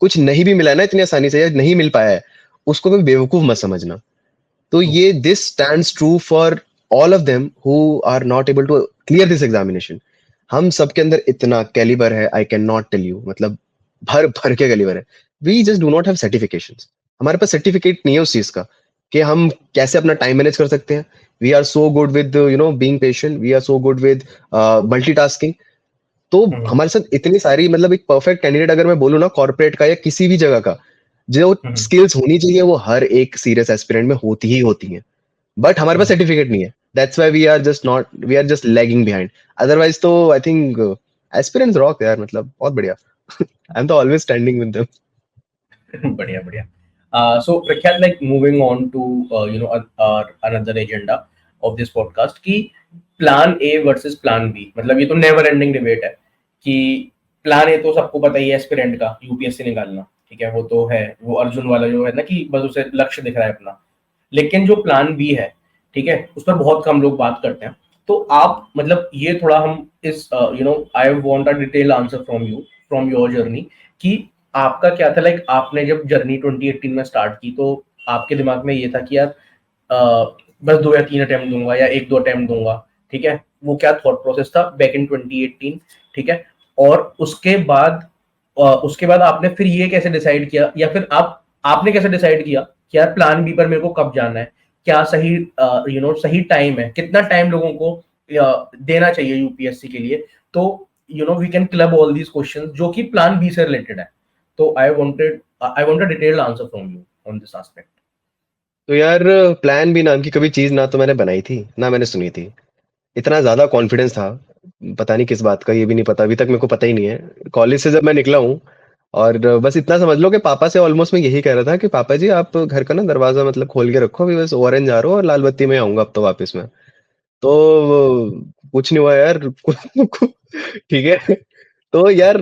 कुछ नहीं भी मिला है ना इतनी आसानी से या नहीं मिल पाया है, उसको कभी बेवकूफ मत समझना। तो ये this stands true for all of them who are not able to clear this examination. हम सबके अंदर इतना कैलिबर है, I can not tell you, मतलब भर भर के कैलिबर है। We just do not have certifications, हमारे पास सर्टिफिकेट नहीं है उस चीज का कि हम कैसे अपना टाइम मैनेज कर सकते हैं। We are so good with being patient, we are so good with multitasking. तो हमारे साथ इतनी सारी, मतलब एक परफेक्ट कैंडिडेट अगर मैं बोलूँ ना कॉर्पोरेट का या किसी भी जगह का, जो स्किल्स होनी चाहिए वो हर एक सीरियस एस्पिरेंट में होती ही होती हैं, बट हमारे पास सर्टिफिकेट नहीं है। That's why we are just lagging behind. Otherwise तो आई थिंक एस्पिरेंट्स रॉक यार, मतलब बहुत बढ़िया। आई एम तो ऑलवेज स्टैंडिंग विद देम। बढ़िया बढ़िया। So Prakhyath, like moving on to another agenda of this podcast कि plan A versus plan B, मतलब ये तो नेवर एंडिंग डिबेट है कि प्लान ए तो सबको पता ही है एस्पिरेंट का, यूपीएससी निकालना, ठीक है, वो तो है, वो अर्जुन वाला जो है ना कि बस उसे लक्ष्य दिख रहा है अपना। लेकिन जो प्लान बी है, ठीक है, उस पर बहुत कम लोग बात करते हैं। तो आप मतलब ये थोड़ा हम इस आई want a detail answer from you, from your journey, कि आपका क्या था, लाइक आपने जब जर्नी 2018 में स्टार्ट की तो आपके दिमाग में ये था कि यार बस 2 या 3 अटेम्प्ट दूंगा या 1-2 अटेम्प्ट दूंगा, ठीक है, वो क्या थॉट प्रोसेस था बैक इन 2018, ठीक है। और उसके बाद आपने फिर ये कैसे डिसाइड किया, या फिर आपने कैसे डिसाइड किया कि यार प्लान बी पर मेरे को कब जाना है, क्या सही सही टाइम है, कितना टाइम लोगों को देना चाहिए यूपीएससी के लिए, तो we can club all these questions जो कि प्लान बी से रिलेटेड है। तो I want a detailed answer from you on this aspect. तो यार प्लान बी नाम की कभी चीज ना तो मैंने बनाई थी ना मैंने सुनी थी। इतना ज्यादा कॉन्फिडेंस था, पता नहीं किस बात का, ये भी नहीं पता, अभी तक मेरे को पता ही नहीं है। कॉलेज से जब मैं निकला हूँ, और बस इतना समझ लो कि पापा से ऑलमोस्ट मैं यही कह रहा था कि पापा जी आप घर का ना दरवाजा मतलब खोल के रखो, अभी बस ऑरेंज आ रहा हो और लाल बत्ती में आऊंगा अब तो वापस में। तो कुछ नहीं हुआ यार। ठीक है। तो यार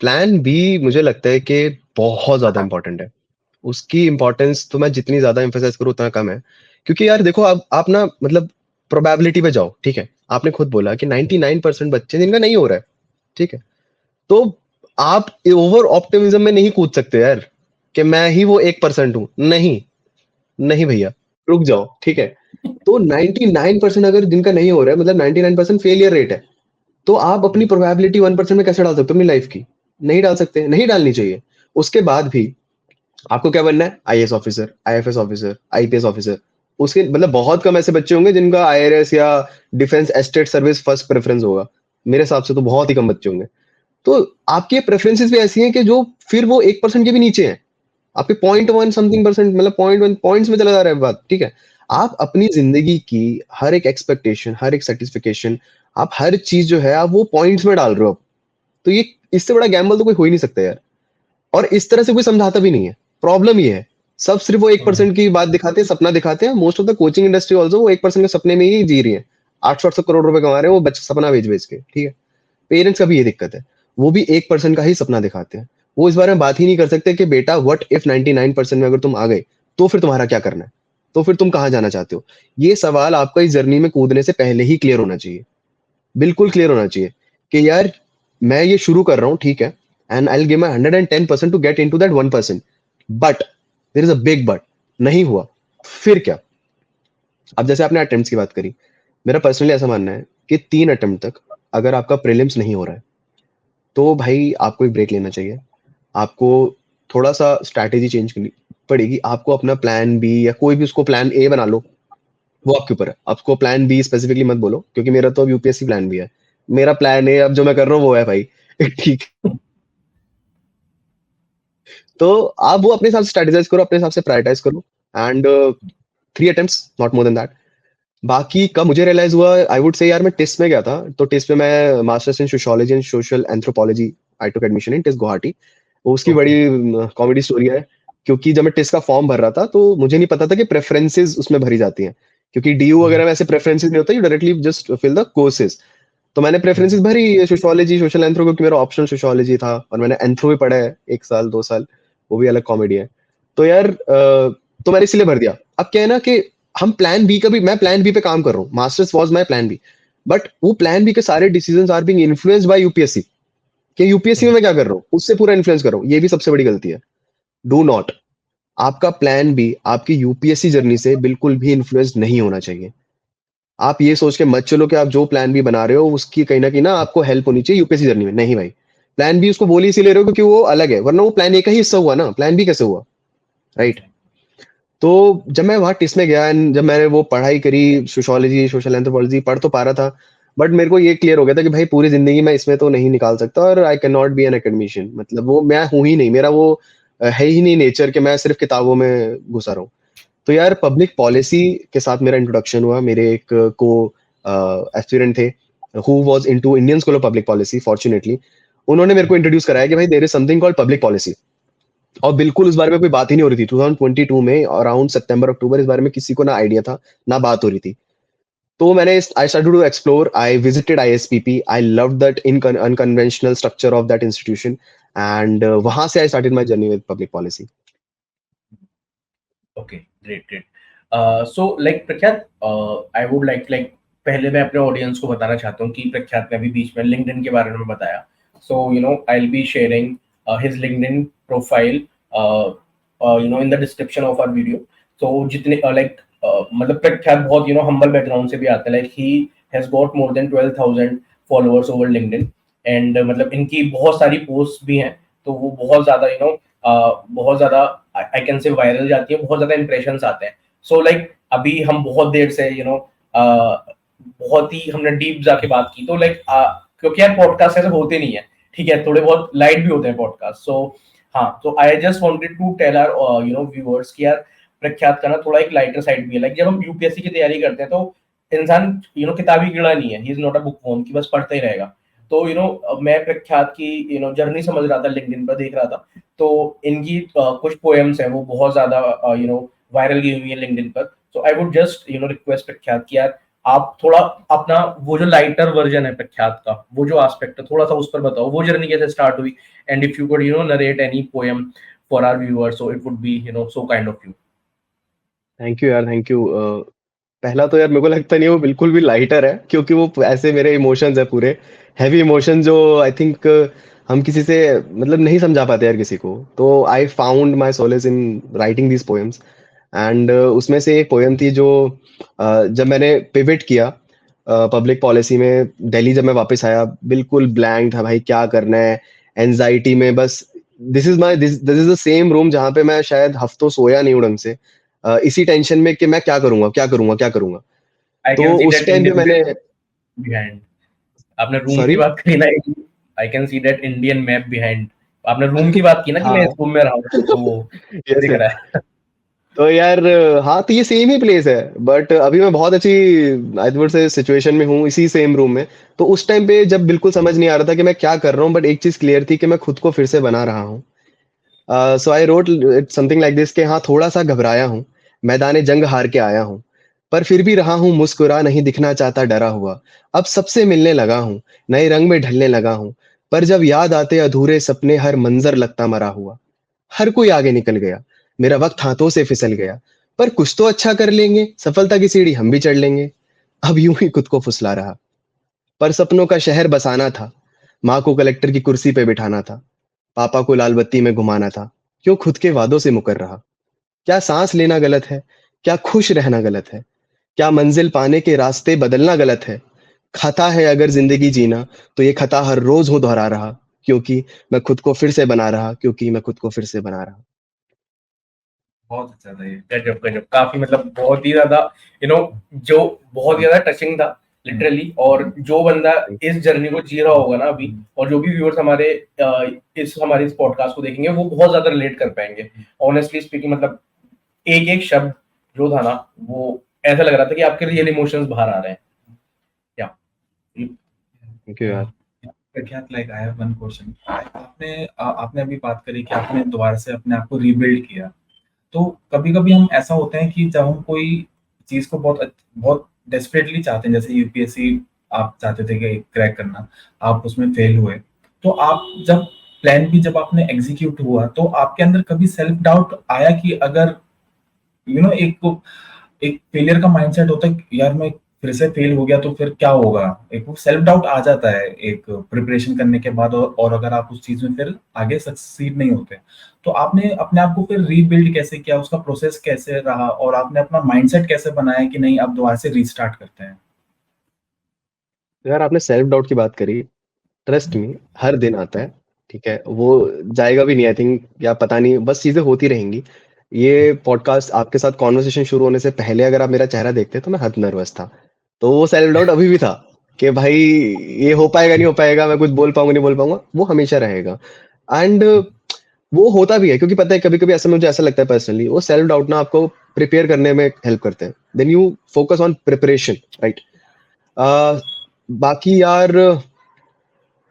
प्लान बी मुझे लगता है कि बहुत ज्यादा इंपॉर्टेंट है। उसकी इंपॉर्टेंस तो मैं जितनी ज्यादा एम्फेसाइज करूँ उतना कम है। क्योंकि यार देखो आप ना मतलब प्रोबेबिलिटी पे जाओ, ठीक है, आपने खुद बोला कि 99% बच्चे जिनका नहीं हो रहा है, ठीक है, तो आप ओवर ऑप्टिमिज्म में नहीं कूद सकते यार कि मैं ही वो 1% हूं। नहीं, नहीं भैया, रुक जाओ, ठीक है। तो 99% अगर जिनका नहीं हो रहा है, मतलब 99% फेलियर रेट है, तो आप अपनी प्रोबेबिलिटी 1% में कैसे डाल सकते हो अपनी लाइफ की? नहीं डाल सकते, नहीं डालनी चाहिए। उसके बाद भी आपको क्या बनना है? IAS officer, IFS officer, IPS officer. उसके मतलब बहुत कम ऐसे बच्चे होंगे जिनका आईआरएस या defence estate service first preference होगा। मेरे हिसाब से तो बहुत ही कम बच्चे होंगे। तो आपकी प्रेफरेंसेस भी ऐसी हैं कि जो फिर वो 1% के भी नीचे हैं। आपके 0.1 समथिंग परसेंट, मतलब 0.1 पॉइंट्स में चला जा रहा है बात, ठीक है। आप अपनी जिंदगी की हर एक एक्सपेक्टेशन, हर एक सेटिस्फिकेशन, आप हर चीज जो है आप वो पॉइंट्स में डाल रहे हो। तो ये इससे बड़ा गैम्बल तो कोई हो ही नहीं सकता यार। और इस तरह से कोई समझाता भी नहीं है। प्रॉब्लम ये है, सब सिर्फ वो 1% की बात दिखाते हैं, सपना दिखाते हैं। Most of the coaching industry also वो 1% के सपने में ही जी रही है। 800 करोड़ रुपए कमा रहे हैं वो बच्चे सपना बेच बेच के, ठीक है। पेरेंट्स का भी ये दिक्कत है, वो भी 1% का ही सपना दिखाते हैं। वो इस बारे में बात ही नहीं कर सकते कि बेटा व्हाट इफ 99% में अगर तुम आ गए तो फिर तुम्हारा क्या करना है, तो फिर तुम कहाँ जाना चाहते हो। ये सवाल आपका इस जर्नी में कूदने से पहले ही क्लियर होना चाहिए, बिल्कुल क्लियर होना चाहिए कि यार मैं ये शुरू कर रहा हूँ, ठीक है, and I will give my 110% to get into that 1%, but there is a big but. नहीं हुआ फिर क्या? अब जैसे आपने अटेम्प्ट्स की बात करी, मेरा पर्सनली ऐसा मानना है कि 3 अटेम्प्ट तक अगर आपका प्रीलिम्स नहीं हो रहा है तो भाई आपको एक ब्रेक लेना चाहिए। आपको थोड़ा सा स्ट्रैटेजी चेंज करनी पड़ेगी। आपको अपना प्लान बी या कोई भी उसको प्लान ए बना लो, वो आपके ऊपर है। आपको प्लान बी स्पेसिफिकली मत बोलो, क्योंकि मेरा तो अब यूपीएससी प्लान बी है। मेरा प्लान ए अब जो मैं कर रहा हूँ वो है भाई। ठीक। तो आप वो अपने हिसाब से स्ट्रेटेजाइज करो, अपने हिसाब से प्रायोरिटाइज करो, and 3 attempts, not more than that. बाकी कब मुझे रियलाइज हुआ, आई वुड से यार मैं टिस्ट में गया था, तो टिस्ट में मैं masters in sociology and social anthropology, I took admission in TISS Guwahati. उसकी Okay. बड़ी कॉमेडी स्टोरी है, क्योंकि जब मैं टिस्ट का फॉर्म भर रहा था तो मुझे नहीं पता था कि प्रेफरेंसेस उसमें भरी जाती हैं, क्योंकि डीयू वगैरह में ऐसे प्रेफरेंसेस नहीं होता, you directly just fill the courses. तो मैंने प्रेफरेंसेस भरी सोशियोलॉजी सोशल एंथ्रो, क्योंकि मेरा ऑप्शनल सोशियोलॉजी था, और मैंने एंथ्रो भी पढ़ा है 1 साल 2 साल, वो भी अलग कॉमेडी है। तो यार तो मैंने इसलिए भर दिया। अब क्या है ना कि हम प्लान बी का भी, मैं प्लान बी पे काम कर रहा हूँ, masters was my plan B, but वो प्लान बी के सारे decisions are being influenced by UPSC, कि यूपीएससी में मैं क्या कर रहा हूँ उससे पूरा इन्फ्लुएंस कर रहा हूँ। ये भी सबसे बड़ी गलती है। डू नॉट, आपका प्लान बी आपकी यूपीएससी जर्नी से बिल्कुल भी इन्फ्लुएंस नहीं होना चाहिए। आप ये सोच के मत चलो कि आप जो प्लान बी बना रहे हो उसकी कहीं ना कहीं ना आपको हेल्प होनी चाहिए यूपीएससी जर्नी में। नहीं भाई, प्लान बी उसको बोल ही इसीलिए रहे हो क्योंकि वो अलग है, वरना वो प्लान ए का ही हिस्सा हुआ ना, प्लान बी कैसे हुआ, राइट? तो जब मैं वहाँ टिस में गया एंड जब मैंने वो पढ़ाई करी, सोशियोलॉजी सोशल एंथ्रोपोलॉजी पढ़ तो पा रहा था, बट मेरे को ये क्लियर हो गया था कि भाई पूरी जिंदगी मैं इसमें तो नहीं निकाल सकता, और आई can not be N academician. मतलब वो मैं हूं ही नहीं, मेरा वो है ही नहीं नेचर कि मैं सिर्फ किताबों में घुसा रहूं। तो यार पब्लिक पॉलिसी के साथ मेरा इंट्रोडक्शन हुआ। मेरे एक को एस्पिरेंट थे who was into Indian school of public policy, fortunately उन्होंने मेरे को इंट्रोड्यूस कराया कि भाई there is something called public policy. और बिल्कुल उस बारे में कोई बात ही नहीं हो रही थी 2022 में, अराउंड सितंबर अक्टूबर, इस बारे में किसी को ना आइडिया था ना बात हो रही थी। तो मैंने I started to explore, I visited ISPP, I loved that unconventional structure of that institution, and वहां से I started my journey with public policy. Okay, great, great. So like प्रख्यात, I would like पहले मैं अपने audience को बताना चाहता हूँ कि प्रख्यात ने अभी बीच में लिंक्डइन के बारे में बताया. So I'll be sharing his LinkedIn profile in the description of our video. So जितने मतलब प्रख्यात बहुत humble background से भी आता है. Like he has got more than 12,000 followers over LinkedIn and मतलब इनकी बहुत सारी पोस्ट भी हैं, तो वो बहुत ज्यादा बहुत ज्यादा आई कैन से वायरल जाती है, बहुत ज्यादा इंप्रेशंस आते हैं. सो अभी हम बहुत देर से बहुत ही हमने डीप जाके बात की, तो क्योंकि यार पॉडकास्ट ऐसे होते नहीं है, ठीक है, थोड़े बहुत लाइट भी होते हैं पॉडकास्ट. सो हाँ, तो I just wanted to tell our viewers कि यार प्रख्यात का ना थोड़ा एक लाइटर साइड भी है. जब हम यूपीएससी की तैयारी करते हैं तो इंसान किताबी कीड़ा नहीं है, he is not a book worm कि बस पढ़ता ही रहेगा. तो मैं प्रख्यात की जर्नी समझ रहा था, लिंक्डइन पर देख रहा था, तो इनकी कुछ पोएम्स हैं वो बहुत ज्यादा वायरल की हुई है लिंक्डइन पर. सो आई वुड जस्ट रिक्वेस्ट प्रख्यात कि यार आप थोड़ा अपना वो जो लाइटर वर्जन है प्रख्यात का, वो जो एस्पेक्ट है थोड़ा सा उस पर बताओ, वो जर्नी कैसे स्टार्ट हुई, and if you could narrate any poem for our viewers, so it would be so kind of you. Thank you यार, थैंक यू। पहला तो यार मेरे को लगता नहीं वो बिल्कुल भी लाइटर है, क्योंकि वो ऐसे मेरे इमोशंस है पूरे हैवी इमोशन, जो आई थिंक हम किसी से मतलब नहीं समझा पाते यार किसी को। तो I found my solace in writing these poems, and उसमें से एक पोएम थी जो जब मैंने पिवट किया पब्लिक पॉलिसी में, दिल्ली जब मैं वापस आया बिल्कुल ब्लैंक था भाई, क्या करना है, एंजाइटी में बस। This is the same room जहाँ पे मैं शायद हफ्तों सोया नहीं हूँ ढंग से, इसी टेंशन में कि मैं क्या करूंगा क्या करूंगा क्या करूंगा। आई तो कैन सी उस दैट टाइम पे मैंने, इंडियन बिहाइंड, आपने रूम की सॉरी, बात करी ना, I can see that Indian map behind, आपने रूम की बात की ना कि मैं हाँ, इस रूम में रहा हूँ, तो वो यस दिख यस। रहा है. तो यार हाँ, तो ये सेम ही प्लेस है, बट अभी मैं बहुत अच्छी एडवर्ड से सिचुएशन में हूँ, इसी सेम रूम में। तो उस टाइम पे जब बिल्कुल समझ नहीं आ रहा था कि मैं क्या कर रहा हूँ, बट एक चीज क्लियर थी कि मैं खुद को फिर से बना रहा हूँ। So I wrote something like this, कि हाँ थोड़ा सा घबराया हूँ, मैदान जंग हार के आया हूँ, पर फिर भी रहा हूँ मुस्कुरा, नहीं दिखना चाहता डरा हुआ। अब सबसे मिलने लगा हूँ, नए रंग में ढलने लगा हूँ, पर जब याद आते अधूरे सपने हर मंजर लगता मरा हुआ। हर कोई आगे निकल गया, मेरा वक्त हाथों से फिसल गया, पर कुछ तो अच्छा कर लेंगे, सफलता की सीढ़ी हम भी चढ़ लेंगे। अब यूं ही खुद को फुसला रहा, पर सपनों का शहर बसाना था, माँ को कलेक्टर की कुर्सी पे बिठाना था, पापा को लाल बत्ती में घुमाना था। क्यों खुद के वादों से मुकर रहा? क्या सांस लेना गलत है? क्या खुश रहना गलत है? क्या मंजिल पाने के रास्ते बदलना गलत है? खता है अगर जिंदगी जीना, तो ये खता हर रोज हो दोहरा रहा, क्योंकि मैं खुद को फिर से बना रहा, क्योंकि मैं खुद को फिर से बना रहा। बहुत अच्छा था ये। गजब गजब, काफी मतलब बहुत ही ज्यादा जो बहुत ही ज्यादा टचिंग था. लिटरली। और जो बंदा इस जर्नी को जी रहा होगा ना अभी, और जो भी व्यूअर्स हमारे इस पॉडकास्ट को देखेंगे, वो बहुत ज्यादा रिलेट कर पाएंगे। ऑनेस्टली स्पीकिंग, मतलब एक एक शब्द जो था ना, वो ऐसा लग रहा था कि आपके रियल इमोशंस बाहर आ रहे हैं। या थैंक यू यार। प्रख्यात, like I have one question. आपने अभी बात करी कि आपने दोबारा से अपने आप को रीबिल्ड किया। तो कभी कभी हम ऐसा होता है कि जब हम कोई चीज को बहुत बहुत डेस्परेटली चाहते हैं, जैसे यूपीएससी आप चाहते थे कि क्रैक करना, आप उसमें फेल हुए, तो आप जब प्लान भी जब आपने एग्जीक्यूट हुआ, तो आपके अंदर कभी सेल्फ डाउट आया कि अगर एक एक फेलियर का माइंडसेट होता है कि यार मैं फिर से फेल हो गया तो फिर क्या होगा, एक वो सेल्फ डाउट आ जाता है एक प्रिपरेशन करने के बाद, और अगर आप उस चीज में फिर आगे सक्सीड नहीं होते, तो आपने अपने आप को फिर रीबिल्ड कैसे किया, उसका प्रोसेस कैसे रहा, और आपने अपना माइंडसेट कैसे बनाया कि नहीं अब दोबारा से रीस्टार्ट करते हैं? यार आपने सेल्फ डाउट की बात करी, ट्रस्ट मी हर दिन आता है, ठीक है, वो जाएगा भी नहीं आई थिंक, या पता नहीं, बस चीजें होती रहेंगी। ये पॉडकास्ट आपके साथ कॉन्वर्सेशन शुरू होने से पहले अगर आप मेरा चेहरा देखते तो मैं हद नर्वस था, तो वो सेल्फ डाउट अभी भी था कि भाई ये हो पाएगा नहीं हो पाएगा, मैं कुछ बोल पाऊंगा नहीं बोल पाऊंगा, वो हमेशा रहेगा। एंड वो होता भी है क्योंकि पता है कभी कभी ऐसा, मुझे ऐसा लगता है पर्सनली, वो सेल्फ डाउट ना आपको प्रिपेयर करने में हेल्प करते हैं, then you focus on preparation, right. बाकी यार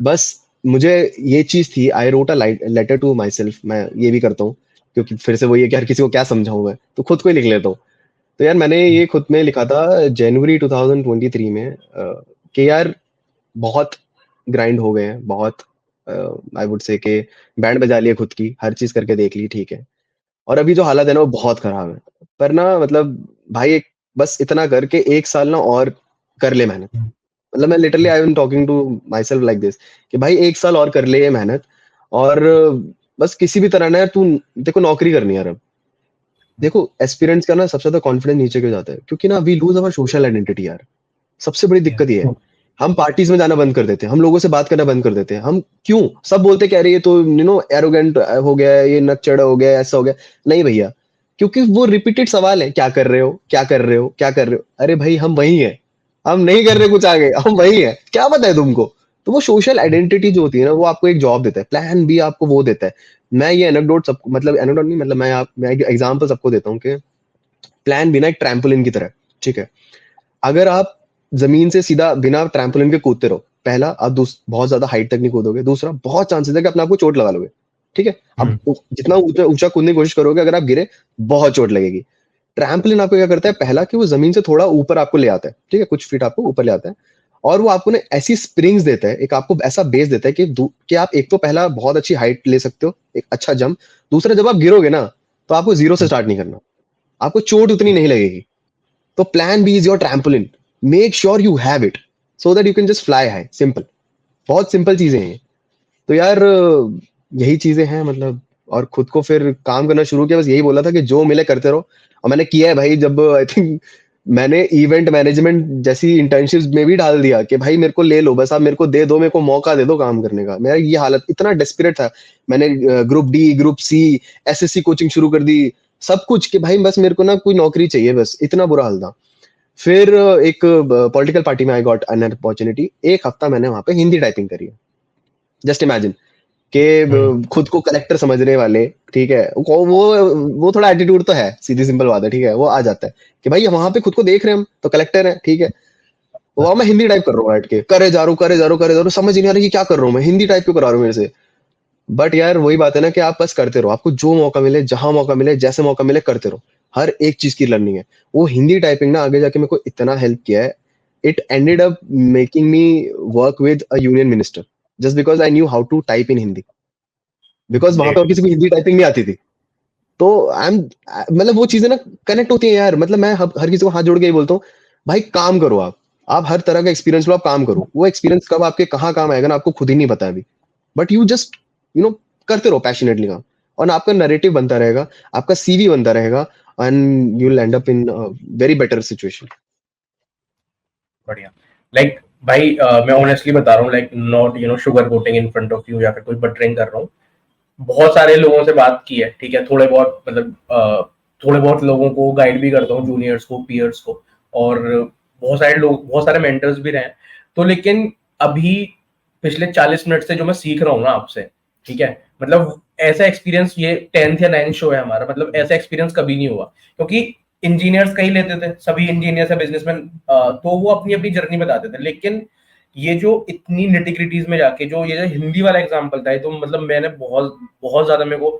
बस मुझे ये चीज थी, I wrote a letter to myself, मैं ये भी करता हूँ क्योंकि फिर से वही है कि हर किसी को क्या समझाऊं, मैं तो खुद को ही लिख लेता हूँ। तो यार मैंने ये खुद में लिखा था जनवरी 2023 में कि यार बहुत ग्राइंड हो गए हैं, बहुत आई वुड से कि बैंड बजा लिया खुद की, हर चीज करके देख ली, ठीक है, और अभी जो हालत है ना वो बहुत खराब है। पर ना मतलब भाई एक बस इतना करके एक साल ना और कर ले मेहनत, मतलब मैं literally I am talking to myself like this कि भाई एक साल और कर ले ये मेहनत, और बस किसी भी तरह ना यार तू, देखो नौकरी करनी है यार अब, देखो एस्पिरेंट्स का ना सबसे ज्यादा कॉन्फिडेंस नीचे क्यों जाता है, क्योंकि ना we lose our social identity यार, सबसे बड़ी दिक्कत ये है। हम पार्टीज में जाना बंद कर देते हैं, हम लोगों से बात करना बंद कर देते हैं, हम क्यों, सब बोलते कह रहे ये तो एरोगेंट हो गया है, ये नकचढ़ हो गया है, ऐसा हो गया। नहीं भैया, क्योंकि वो रिपीटेड सवाल है, क्या कर रहे हो क्या कर रहे हो क्या कर रहे हो, अरे भाई हम वही है, हम नहीं कर रहे कुछ आगे, हम वही है, क्या पता है तुमको। तो वो सोशल आइडेंटिटी जो होती है ना, वो आपको एक जॉब देता है, प्लान बी आपको वो देता है। मैं ये एनेक्डोट सब, मतलब एनेक्डोट नहीं, मतलब मैं एक एग्जांपल सबको देता हूँ कि प्लान बी ना एक ट्रैम्पोलिन की तरह है, ठीक है। अगर आप जमीन से सीधा बिना ट्रैम्पोलिन के कूदते रहो, पहला आप बहुत ज्यादा हाइट तक नहीं कूदोगे, दूसरा बहुत चांसेस है कि अपने आपको चोट लगा लोगे, ठीक है। अब जितना ऊंचा ऊंचा कूदने की कोशिश करोगे, अगर आप गिरे बहुत चोट लगेगी। ट्रैम्पोलिन आपको क्या करता है, पहला कि वो जमीन से थोड़ा ऊपर आपको ले आता है, ठीक है, कुछ फीट आपको ऊपर ले आता है, और वो आपको ना ऐसी स्प्रिंग्स देता है, एक आपको ऐसा बेस देता है कि आप एक तो पहला बहुत अच्छी हाइट ले सकते हो, एक अच्छा जंप, दूसरा जब आप गिरोगे ना तो आपको जीरो से स्टार्ट नहीं करना, आपको चोट उतनी नहीं लगेगी। तो plan B is your trampoline, make sure you have it so that you can just fly high, simple, बहुत सिंपल चीजें हैं। तो यार यही चीजें हैं मतलब, और खुद को फिर काम करना शुरू किया, बस यही बोला था कि जो मिले करते रहो, और मैंने किया है भाई। जब आई थिंक मैंने इवेंट मैनेजमेंट जैसी इंटर्नशिप्स में भी डाल दिया कि भाई मेरे को ले लो, बस आप मेरे को दे दो, मेरे को मौका दे दो काम करने का, मेरा ये हालत इतना डेस्परेट था। मैंने group D group C SSC coaching शुरू कर दी, सब कुछ, कि भाई बस मेरे को ना कोई नौकरी चाहिए, बस इतना बुरा हाल था। फिर एक पॉलिटिकल पार्टी में आई गॉट एन अपॉर्चुनिटी, एक हफ्ता मैंने वहां पे हिंदी टाइपिंग करी है, जस्ट इमेजिन कि खुद को कलेक्टर समझने वाले, ठीक है, वो थोड़ा एटीट्यूड तो है, सीधी सिंपल बात है, ठीक है, वो आ जाता है कि भाई वहां पे खुद को देख रहे हैं हम तो कलेक्टर है, ठीक है। वहां मैं हिंदी टाइप कर रहा हूँ बैठ के, करे जा रहा हूँ करे जा रहा हूँ करे जा रहा हूँ, समझ ही नहीं आ रहा कि क्या कर रहा हूँ मैं, हिंदी टाइप क्यों करा रहा हूँ मेरे से। बट यार वही बात है ना कि आप बस करते रहो, आपको जो मौका मिले, जहां मौका मिले, जैसे मौका मिले करते रहो, हर एक चीज की लर्निंग है। वो हिंदी टाइपिंग ना आगे जाके मेरे को इतना हेल्प किया है, it ended up making me work with a union minister just because I knew how to type in Hindi, because वहां पे और किसी को हिंदी टाइपिंग नहीं आती थी। तो आई एम, मतलब वो चीजें ना कनेक्ट होती हैं यार, मतलब मैं हर किसी को हाथ जोड़ के ही बोलता हूँ, भाई काम करो आप हर तरह का एक्सपीरियंस लो, आप काम करो, वो एक्सपीरियंस कब आपके कहाँ काम आएगा ना आपको खुद ही नहीं पता अभी, बट यू जस्ट करते रहो पैशनेटली काम, और आपका नैरेटिव बनता रहेगा, आपका सीवी बनता रहेगा, and you will and up in very better situation. बढ़िया। लाइक भाई मैं ऑनेस्टली बता रहा हूँ, like not sugar coating in front of you या फिर कोई बटरिंग कर रहा हूँ। बहुत सारे लोगों से बात की है, ठीक है, थोड़े बहुत मतलब थोड़े बहुत लोगों को गाइड भी करता हूँ, जूनियर्स को, पीयर्स को, और बहुत सारे लोग, बहुत सारे मेंटर्स भी रहे हैं, तो लेकिन अभी पिछले 40 मिनट से जो मैं सीख रहा हूँ ना आपसे, ठीक है, मतलब ऐसा एक्सपीरियंस, ये 10th या 9th शो है हमारा, मतलब ऐसा एक्सपीरियंस कभी नहीं हुआ, क्योंकि इंजीनियर्स का ही लेते थे, सभी इंजीनियर्स या बिजनेसमैन, तो वो अपनी अपनी जर्नी बताते थे, लेकिन ये जो इतनी निटिग्रिटीज में जाके जो ये जो हिंदी वाला एग्जाम्पल था, ये तो मतलब मैंने बहुत बहुत ज्यादा मेरे को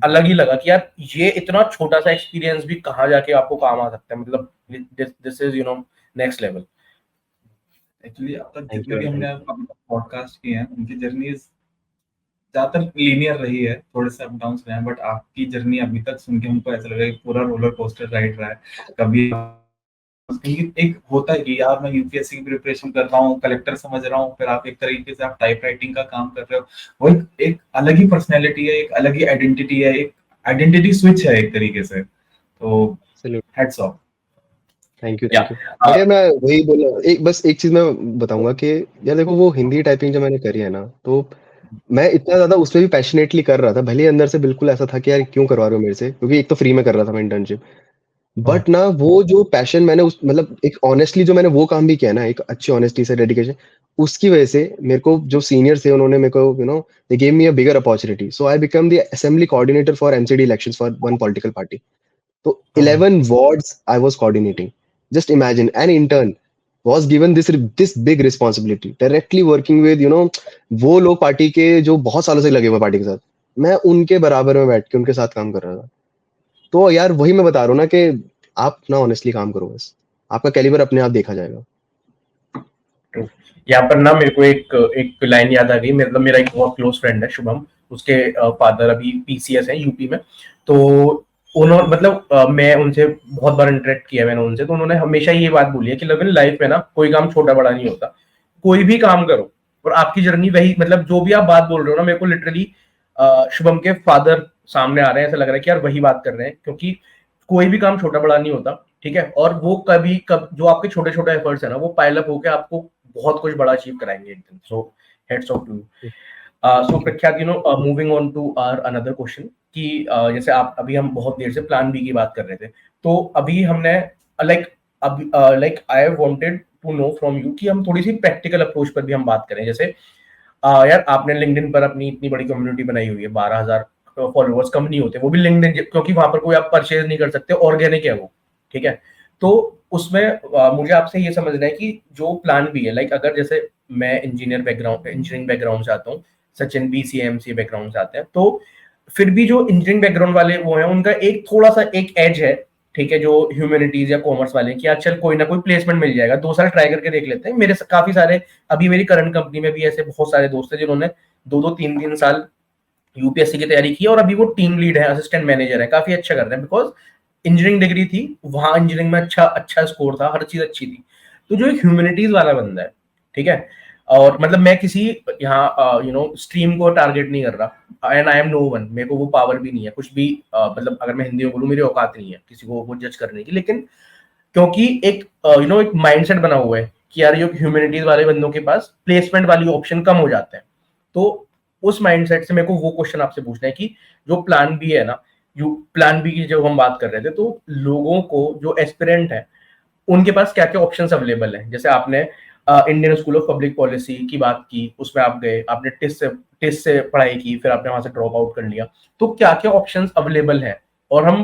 अलग ही लगा कि यार ये इतना छोटा सा एक्सपीरियंस भी कहाँ जाके आपको काम आ सकता है, मतलब this is next level. Actually अब तक Thank जितने you. भी And हमने पॉडकास्ट किए हैं उनकी जर्नी ज्यादातर लीनियर रही है, थोड़े से अप डाउन रहे हैं, बट आपकी जर्नी अभी तक सुन के हमको ऐसा लगा कि पूरा रोलर कोस्टर राइड रहा है। कभी क्योंकि एक होता है कि यार मैं यूपीएससी की प्रिपरेशन कर रहा हूँ, कलेक्टर समझ रहा हूँ, फिर आप एक तरीके से आप टाइप राइटिंग का काम कर रहे हो, वो एक अलग ही पर्सनैलिटी है, एक अलग ही आइडेंटिटी है, एक आइडेंटिटी स्विच है एक तरीके से। तो absolutely. Heads of. Thank you, या थैंक यू। बट यार मैं वही बोला, एक बस एक चीज मैं बताऊंगा कि यार देखो, वो हिंदी टाइपिंग जो मैंने करी है ना, तो मैं इतना ज्यादा उसमें भी पैशनेटली कर रहा था, भले ही अंदर से बिल्कुल ऐसा था कि यार क्यों करवा रहे हो मेरे से, क्योंकि एक तो फ्री में कर रहा था मैं इंटर्नशिप। बट ना वो जो पैशन मैंने उस मतलब एक ऑनेस्टली जो मैंने वो काम भी किया ना, एक अच्छी ऑनेस्टी से डेडिकेशन, उसकी वजह से मेरे को जो सीनियर थे उन्होंने मेरे को they gave me a bigger opportunity, so I become the assembly coordinator for MCD elections for one political party. तो 11 wards I was coordinating. Just imagine an intern was given this big responsibility, directly working with वो लोग party के जो बहुत सालों से लगे हुए पार्टी के साथ, मैं उनके बराबर में बैठ के उनके साथ काम कर रहा था। तो यार वही मैं बता रहा हूँ ना कि आप ना ऑनेस्टली काम करो, बस आपका कैलिबर अपने आप देखा जाएगा। यहाँ पर ना मेरे को एक लाइन याद आ गई, मतलब मेरा एक बहुत क्लोज फ्रेंड है शुभम, उसके फादर अभी पीसीएस है यूपी में, तो उन्होंने मतलब मैं उनसे बहुत बार इंटरेक्ट किया मैंने उनसे, तो उन्होंने हमेशा ये बात बोली है कि लेकिन लाइफ में ना कोई काम छोटा बड़ा नहीं होता, कोई भी काम करो, और आपकी जर्नी वही, मतलब जो भी आप बात बोल रहे हो ना, मेरे को लिटरली शुभम के फादर सामने आ रहे हैं, ऐसा लग रहा है कि यार वही बात कर रहे हैं, क्योंकि कोई भी काम छोटा बड़ा नहीं होता, ठीक है, और वो कब जो आपके छोटे छोटे एफर्ट्स है ना, वो पाइल अप होकर आपको बहुत कुछ बड़ा अचीव कराएंगे एक दिन। So heads off to. So Prakhyat, moving on to our another question कि जैसे आप अभी, हम बहुत देर से प्लान बी की बात कर रहे थे, तो अभी हमने like I wanted to know from you कि हम थोड़ी सी प्रैक्टिकल अप्रोच पर भी हम बात करें, जैसे यार आपने लिंक्डइन पर अपनी इतनी बड़ी कम्युनिटी बनाई हुई है, 12,000 फॉलोअर्स कम नहीं होते, वो भी लिंक्डइन, क्योंकि वहां पर कोई आप परचेज नहीं कर सकते, ऑर्गेनिक है वो, ठीक है, तो उसमें मुझे आपसे ये समझना है कि जो प्लान भी है, लाइक अगर जैसे मैं इंजीनियरिंग बैकग्राउंड से आता हूँ, सचिन बीसीएमसी बैकग्राउंड से आते हैं, तो फिर भी जो इंजीनियरिंग बैकग्राउंड वाले वो हैं, उनका एक थोड़ा सा एक एज है, ठीक है, जो ह्यूमैनिटीज या कॉमर्स वाले कि यार चल कोई ना कोई प्लेसमेंट मिल जाएगा, 2 साल ट्राई करके देख लेते हैं। मेरे काफी सारे, अभी मेरी करंट कंपनी में भी ऐसे बहुत सारे दोस्त हैं जिन्होंने 2-3 साल यूपीएससी की तैयारी की, और अभी वो टीम लीड है, असिस्टेंट मैनेजर है, काफी अच्छा कर रहे हैं, बिकॉज इंजीनियरिंग डिग्री थी, वहां इंजीनियरिंग में अच्छा स्कोर था, हर चीज अच्छी थी। तो जो एक ह्यूमैनिटीज वाला बंदा है, ठीक है, और मतलब मैं किसी यहाँ स्ट्रीम को टारगेट नहीं कर रहा, and I am no one, मेरे को वो पावर भी नहीं है कुछ भी, मतलब अगर मैं हिंदी में बोलूँ, मेरी औकात नहीं है किसी को वो जज करने की, लेकिन क्योंकि एक एक माइंडसेट बना हुआ है कि यार ये ह्यूमैनिटीज वाले बंदों के पास प्लेसमेंट वाली ऑप्शन कम हो जाते हैं, तो उस माइंडसेट से मेरे को वो क्वेश्चन आपसे पूछना है कि जो प्लान बी है ना, प्लान बी की जब हम बात कर रहे थे, तो लोगों को जो एस्पिरेंट है उनके पास क्या क्या ऑप्शंस अवेलेबल हैं, जैसे आपने Indian school of public policy की बात की, उसमें आप गए, आपने टेस्ट से पढ़ाई की, फिर आपने वहां से ड्रॉप आउट कर लिया, तो क्या क्या ऑप्शंस अवेलेबल हैं, और हम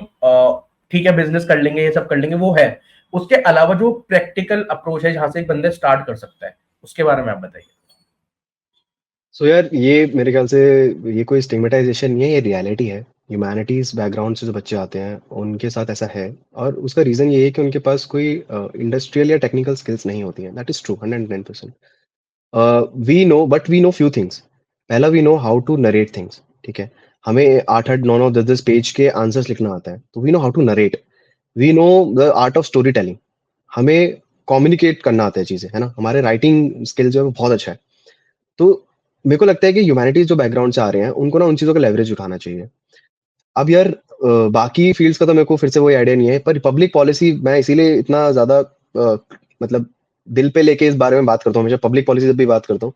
ठीक है बिजनेस कर लेंगे, ये सब कर लेंगे, वो है, उसके अलावा जो प्रैक्टिकल अप्रोच है जहां से एक बंदा स्टार्ट कर सकता है, उसके बारे में आप बताइए। सो यार ये मेरे ख्याल से ये कोई स्टिग्मेटाइजेशन नहीं है, ये रियलिटी है। ह्यूमैनिटीज बैकग्राउंड से जो बच्चे आते हैं उनके साथ ऐसा है, और उसका रीजन ये है कि उनके पास कोई इंडस्ट्रियल या टेक्निकल स्किल्स नहीं होती हैं। That is true 110%। We know few things. पहला, we know how to narrate things, ठीक है। हमें 8-8 9-9 10 पेज के आंसर्स लिखना आता है, तो we know how to narrate. We know the art of story telling. हमें कम्युनिकेट करना आता है चीजें, है ना। हमारे राइटिंग स्किल जो है वो बहुत अच्छा है। तो मेरे को लगता है कि ह्यूमैनिटीज जो बैकग्राउंड से आ रहे हैं उनको ना उन चीजों का लेवरेज उठाना चाहिए। अब यार बाकी फील्ड्स का तो मेरे को फिर से वही आइडिया नहीं है, पर पब्लिक पॉलिसी मैं इसीलिए इतना ज्यादा मतलब दिल पे लेके इस बारे में बात करता हूँ हमेशा। पब्लिक पॉलिसी जब भी बात करता हूँ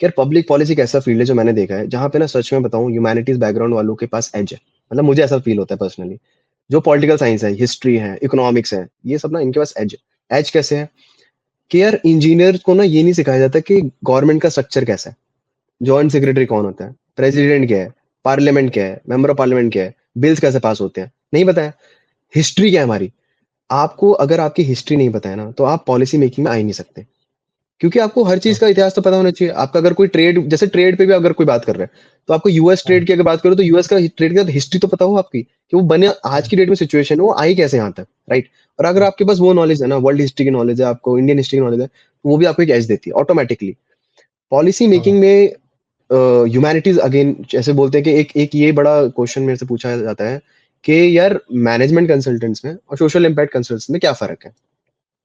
कि यार पब्लिक पॉलिसी एक ऐसा फील्ड है जो मैंने देखा है जहाँ पे ना सच में बताऊँ ह्यूमैनिटीज बैकग्राउंड वालों के पास एज है। मतलब मुझे ऐसा फील होता है पर्सनली। जो पॉलिटिकल साइंस है, हिस्ट्री है, इकोनॉमिक्स है, ये सब ना इनके पास एज है। एज कैसे है कि यार इंजीनियर को ना ये नहीं सिखाया जाता कि गवर्नमेंट का स्ट्रक्चर कैसा है, जॉइंट सेक्रेटरी कौन होता है, प्रेसिडेंट क्या है, पार्लियामेंट क्या है, मेंबर ऑफ पार्लियामेंट क्या है, बिल्स कैसे पास होते हैं, नहीं बताया। हिस्ट्री क्या है हमारी, आपको अगर आपकी हिस्ट्री नहीं पता है ना तो आप पॉलिसी मेकिंग में आ ही नहीं सकते, क्योंकि आपको हर चीज का इतिहास तो पता होना चाहिए। आपका अगर कोई ट्रेड, जैसे ट्रेड पे भी अगर कोई बात कर रहा है तो आपको यूएस ट्रेड की अगर बात करो तो यूएस का ट्रेड की हिस्ट्री तो पता हो आपकी, कि वो बने आज की डेट में सिचुएशन वो आई कैसे यहाँ तक, राइट। और अगर आपके पास वो नॉलेज है ना, वर्ल्ड हिस्ट्री की नॉलेज है, आपको इंडियन हिस्ट्री की नॉलेज है, तो वो भी आपको एक एज देती है ऑटोमेटिकली। पॉलिसी मेकिंग में ह्यूमैनिटीज अगेन जैसे बोलते हैं कि एक ये बड़ा क्वेश्चन मेरे से पूछा जाता है कि यार मैनेजमेंट कंसल्टेंट्स में और सोशल इम्पैक्ट कंसल्टेंट्स में क्या फर्क है।